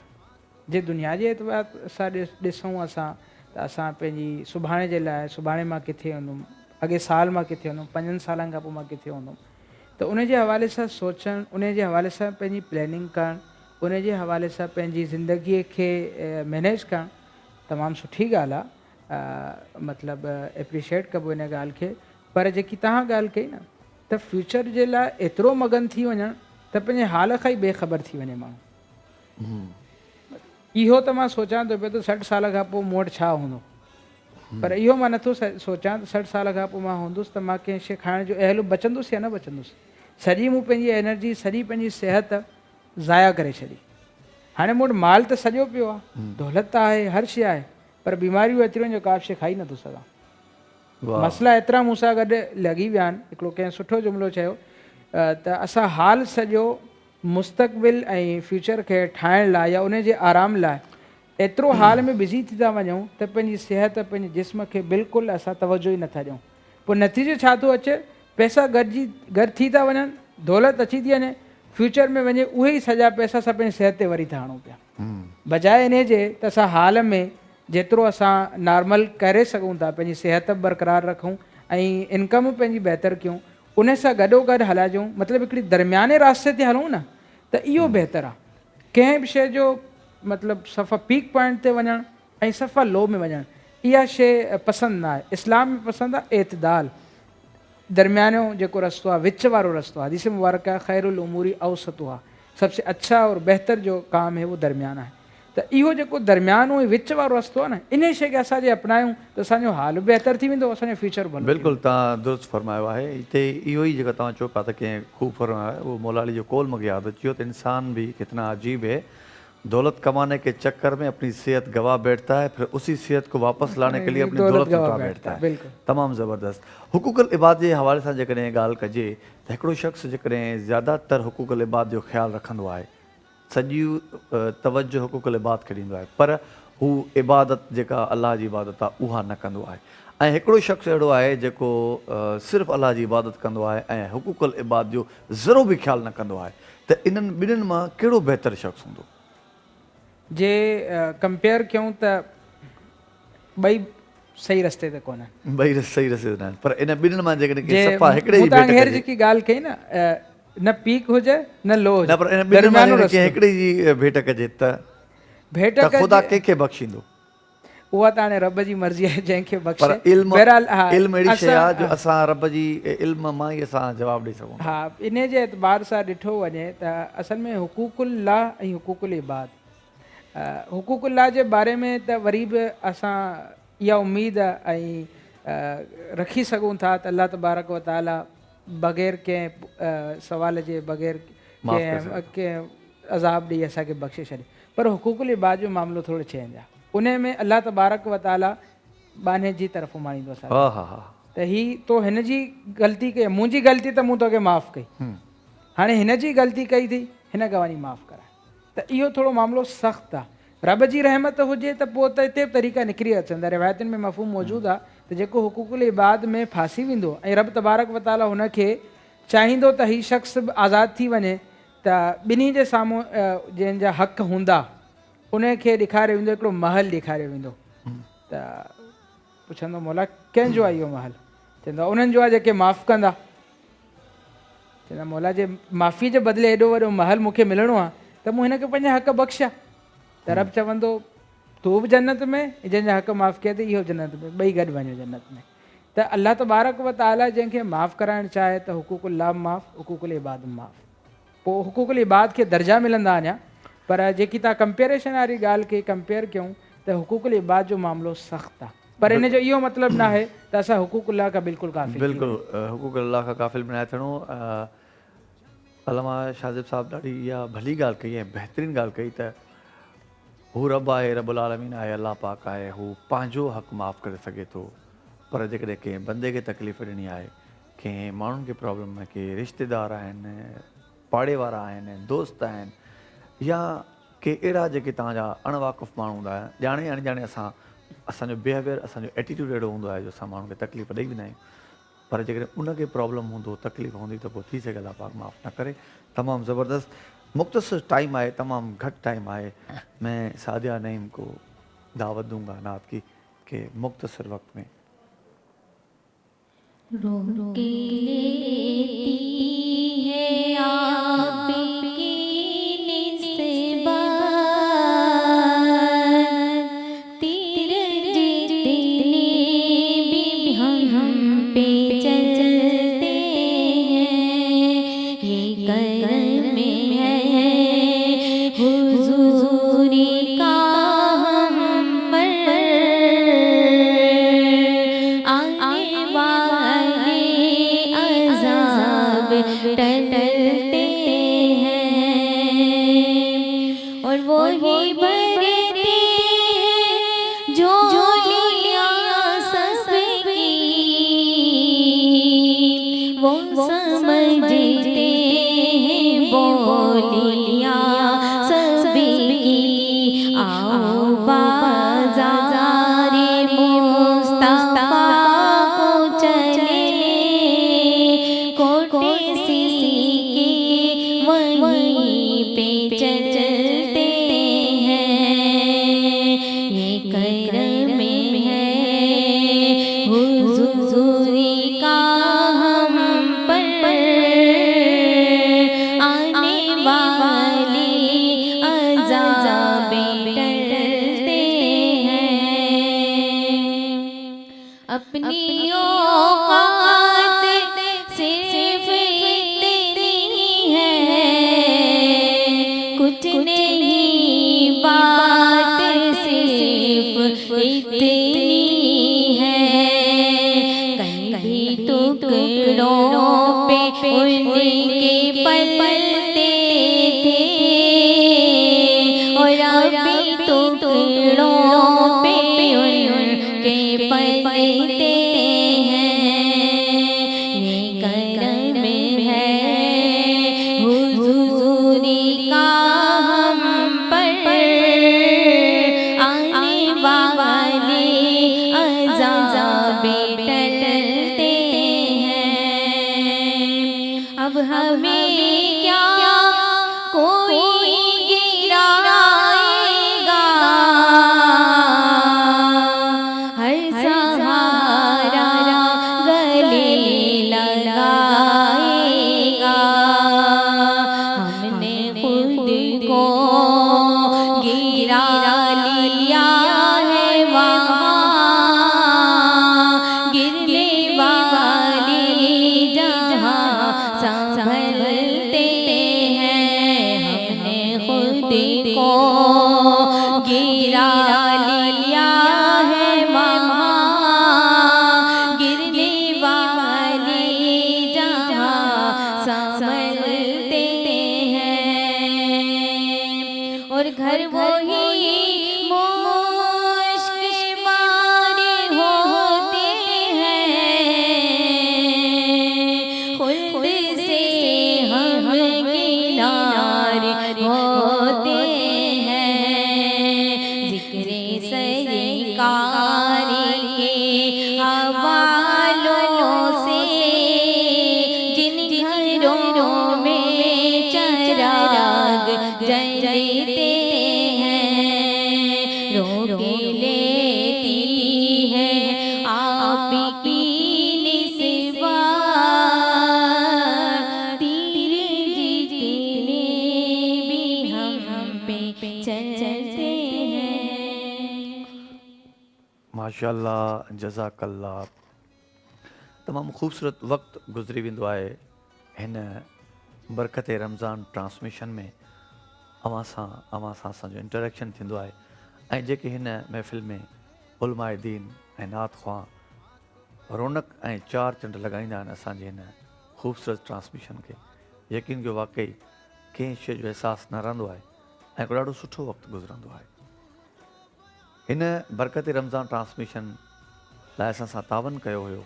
जे दुनिया जे एतबार सां ॾिसूं असां त असां पंहिंजी सुभाणे जे लाइ, सुभाणे मां किथे हूंदुमि, अॻे साल मां किथे हूंदुमि, 5 सालनि खां पोइ मां किथे हूंदुमि, त उन जे हवाले सां सोचणु, उन जे हवाले सां पंहिंजी प्लैनिंग करणु, उन जे हवाले सां पंहिंजी ज़िंदगीअ खे मैनेज करणु तमामु सुठी ॻाल्हि आहे। मतिलबु एप्रिशिएट कबो इन ॻाल्हि खे। पर जेकी तव्हां ॻाल्हि कई न त फ्यूचर जे लाइ एतिरो मगन थी वञणु त पंहिंजे हाल खां ई बेख़बर थी वञे माण्हू। इहो त मां सोचां थो पियो त 60 साल खां पोइ मूं वटि छा हूंदो, पर इहो मां नथो सोचां त 60 साल खां पोइ मां हूंदुसि त मां कंहिं शइ खाइण जो अहल बचंदुसि या न बचंदुसि। सॼी मूं पंहिंजी एनर्जी, सॼी पंहिंजी सिहत ज़ाया करे छॾी। हाणे मूं वटि माल त सॼो पियो आहे, दौलत त आहे, हर शइ आहे, पर बीमारियूं एतिरियूं जो का शइ खाई नथो सघां। मसइला एतिरा मूं सां गॾु लॻी विया आहिनि। हिकिड़ो कंहिं सुठो जुमिलो चयो त असां हाल सॼो मुस्तक़बिल ऐं फ्यूचर खे ठाहिण लाइ या उन जे आराम लाइ एतिरो हाल में बिज़ी थी था वञूं त पंहिंजी सिहत, पंहिंजे जिस्म खे बिल्कुलु असां तवजो ई नथा ॾियूं। पोइ नतीजो छा थो अचे, पैसा गॾु थी था वञनि, दौलत अची थी वञे, फ्यूचर में वञे उहे ई सॼा पैसा असां पंहिंजी सिहत ते वरी था हणूं पिया, बजाए इन जे त असां हाल में जेतिरो असां नॉर्मल करे सघूं था, पंहिंजी सिहत बरक़रार रखूं ऐं इनकम पंहिंजी बहितर कयूं, उन सां गॾोगॾु हलाइजूं। मतिलबु हिकिड़ी दरमियाने रास्ते ते हलूं न त इहो बहितरु आहे। कंहिं बि शइ जो मतिलबु सफ़ा पीक पॉइंट ते वञणु ऐं सफ़ा लो में वञणु, इहा शइ पसंदि न आहे। इस्लाम में पसंदि आहे एतदाल, दरमियानो जेको रस्तो आहे, विच वारो रस्तो आहे। हदीस मुबारक आहे खैरुल उमूरी औसतुहा, सबसे अच्छा और बेहतर जो काम है वो दरमियाना है। त इहो जेको दरमियानो ऐं विच वारो रस्तो आहे न, इन शइ खे असां जे अपनायूं त असांजो हाल बहितर थी वेंदो, असांजो फ्यूचर भलो। बिल्कुलु तव्हां दुरुस्त फरमायो आहे। हिते इहो ई जेका तव्हां चओ पिया त कंहिं ख़ूब फरमायो आहे, उहो मौला अली जो कौल मूंखे यादि अची वियो त इंसान भी कितना अजीब है, दौलत कमाने के चक्कर में अपनी सेहत गवा बैठता है, फिर उसी सेहत को वापस लाने के लिए अपनी दौलत लुटा बैठता है। तमामु ज़बरदस्त। हुकूकुल इबाद जे हवाले सां जेकॾहिं ॻाल्हि कजे त हिकिड़ो शख़्स जेकॾहिं ज़्यादातर हुकूकुल इबाद जो ख़्यालु रखंदो आहे, सॼी तवजो हुकूकुल इबाद खे ॾींदो आहे, पर हू इबादत जेका अलाह जी इबादत आहे उहा न कंदो आहे। ऐं हिकिड़ो शख़्स अहिड़ो आहे जेको सिर्फ़ु अलाह जी इबादत कंदो आहे ऐं हुकूकुल इबाद जो ज़रो बि ख़्यालु न कंदो आहे, त इन्हनि ॿिन्हिनि मां कहिड़ो बहितर शख़्स हूंदो? जे कंपेयर कयूं त ॿई सही रस्ते ते कोन आहिनि, ॿई सही रस्ते ते न आहिनि, पर इन ॿिन्हिनि मां जेकॾहिं हींअर जेकी ॻाल्हि कई न पीक हुजे न लो हुजे, हिकिड़ी जी भेट कजे त भेट ख़ुदा कंहिंखे बख़्शींदो? उहा त हाणे रब जी मर्ज़ी आहे जंहिंखे बख़्शे। पर इल्म अहिड़ी शइ आहे जो असां रब जी इल्म मां ई असां जवाबु ॾेई सघूं। हा, इन जे एतबार सां ॾिठो वञे त असल में हुकूकुल्लाह ऐं हुकूकुल इबाद, हुकूकुल्लाह जे बारे में त वरी बि असां इहा उमेद ऐं रखी सघूं था त अल्लाह तबारक व ताला बग़ैर कंहिं सवाल जे बग़ैर कंहिं अज़ाब ॾेई असांखे बख़्शे छॾे। पर हुकूकुल इबाद जो मामिलो थोरो चेंज आहे, उन में अल्लाह तबारक व ताला बाने जी तरफ़ माणींदो आहे त ही तो हिन जी ग़लती कई, मुंहिंजी ग़लती त मूं तोखे माफ़ु कई, हाणे हिन जी ग़लती कई थी, हिन खे वञी माफ़ु कराए। त इहो थोरो मामिलो सख़्तु आहे। रब जी रहमत हुजे त पोइ त हिते तरीक़ा निकिरी अचंदा, रिवायतुनि में मफ़हूम मौजूदु आहे त जेको हुकूकुल इबाद में फासी वेंदो ऐं रब तबारक व ताला हुनखे चाहींदो त हीउ शख़्स बि आज़ादु थी वञे त ॿिन्ही जे साम्हूं जंहिंजा हक़ हूंदा उनखे ॾेखारियो वेंदो, हिकिड़ो महल ॾेखारियो वेंदो। त पुछंदो मौला कंहिंजो आहे इहो महल? चवंदो उन्हनि जो आहे जेके माफ़ु कंदा। चवंदा मौला जे माफ़ी जे बदिले एॾो वॾो महल मूंखे मिलणो आहे त मूं हिनखे पंहिंजा हक़ बख़्शिया। त रब चवंदो तूं बि जन्नत में, जंहिंजा हक़ माफ़ु कया अथई इहो जन्नत में, ॿई गॾु वञो जन्नत में। त अल्लाह तबारक व ताला जंहिंखे माफ़ु कराइणु चाहे त हुकूकुल्लाह माफ़ु, हुकूकुल इबाद माफ़ु, पोइ हुकूकुल इबाद खे दर्जा मिलंदा अञा। पर जेकी तव्हां कंपेरिज़न वारी ॻाल्हि खे कंपेयर कयूं त हुकूकुल इबाद जो मामिलो सख़्तु आहे, पर इन जो इहो मतिलबु न आहे त असां हुकूकुल्लाह खां बिल्कुलु काफ़िल। बिल्कुलु हुकूकुल्लाह खां काफ़िल बणाए थियणो। अलामा शाज़िब साहिबु ॾाढी इहा भली ॻाल्हि कई ऐं बहितरीनु ॻाल्हि कई त हू रब आहे, रब्बुल आलमीन आहे, अलाह पाक आहे, हू पंहिंजो हक़ माफ़ु करे सघे थो। पर जेकॾहिं कंहिं बंदे खे तकलीफ़ ॾिनी आहे, कंहिं माण्हुनि खे प्रॉब्लम आहे, के रिश्तेदार आहिनि, पाड़े वारा आहिनि, दोस्त आहिनि, या के अहिड़ा जेके तव्हांजा अणवाक़ुफ़ माण्हू हूंदा आहिनि, ॼाणे अणॼाणे असांजो बिहेवियर, असांजो एटीट्यूड अहिड़ो हूंदो आहे जो असां माण्हुनि खे तकलीफ़ ॾेई वेंदा आहियूं। पर जेकॾहिं उनखे प्रॉब्लम हूंदो, तकलीफ़ हूंदी त पोइ थी सघे अलाह पाक माफ़ु न करे। तमामु ज़बरदस्त। मुख़्तसर टाइम आहे, तमामु घटि टाइम आहे। मैं सादिया नईम को दावत दूंगा नात की कि मुख़्तसर वक्त में रोके लेती है आपकी निस्बत, तीर जितने भी हम पे चलते हैं, ये करम में है हुजूरी का हम पर, आने वाले अज़ाब टलते हैं और वो ही भरते हैं झोलियां सबकी, वो समझते हैं बोलियां सबकी। आओ बाज़ारे मुस्तफ़ा को चले, कोटे सीके वहीं पे चलते हैं, ये करम में है हुजूरी का हम पर, आने वाले अज़ाब टलते हैं। अपनी औकात सिर्फ इतनी है, कुछ नहीं बात को गिरा लिया है वहाँ गिरने वाली जहाँ संभलते हैं हमने खुद को गिरा लिया है वहाँ गिरने वाली जहाँ संभलते हैं और घर वही मुश्किल मारे होते हैं खुद से हम किनारे होते हैं जिक्रे सरकार के हवालों से जिन घरों में चिराग जलते हैं रोक लेती है आपकी निस्बत तीर जितने भी हम पे चलते हैं। माशाल्लाह जज़ाकल्ला। तमामु ख़ूबसूरत वक़्तु गुज़री वेंदो आहे हिन बरकत रमज़ान ट्रांसमिशन में अवां सां असांजो इंटरेक्शन थींदो आहे ऐं जेके हिन महफ़िल में उलमाए दीन ऐं नात ख़्वां रौनक ऐं चार चंड लॻाईंदा आहिनि असांजे हिन ख़ूबसूरत ट्रांसमिशन खे यकीन कयो वाकई कंहिं शइ जो अहसासु न रहंदो आहे ऐं हिकु ॾाढो सुठो वक़्तु गुज़रंदो आहे। हिन बरकत रमज़ान ट्रांसमिशन लाइ असां सां तावन कयो हुयो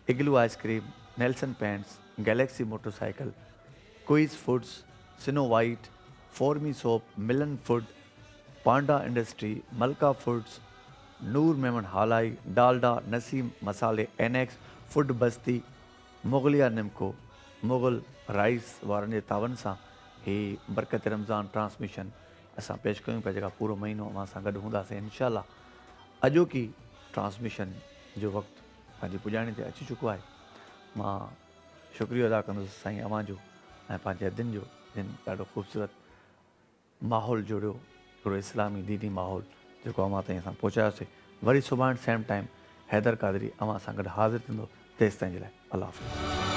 Igloo ice cream, Nelson paints, Galaxy motorcycle, Quiz foods, Snow White, फॉर्मी soap, Milan food, Panda industry, Malka foods, Noor Memon Halai, Dalda, Naseem मसाले, एनेक्स, फूड बस्ती, मुगलिया निमको, मुग़ल राइस वारनि जे तावन सां ही बरकत रमज़ान ट्रांसमिशन असां पेश कयूं पिया जेका पूरो महीनो असां सां गॾु हूंदासीं इंशाअल्लाह। अॼोकी ट्रांसमिशन जो वक़्तु पंहिंजी पुॼाणी ते अची चुको आहे। मां शुक्रिया अदा कंदुसि साईं अवां जो ऐं पंहिंजे दिन जो जिन ॾाढो ख़ूबसूरत माहौल जोड़ियो पूरो इस्लामी दीनी माहौल जेको अवां ताईं असां पहुचायोसीं। वरी सुभाणे सेम टाइम हैदर कादरी अवां सां गॾु हाज़िर थींदो। तेसिताईं जे लाइ अल्लाह हाफ़िज़।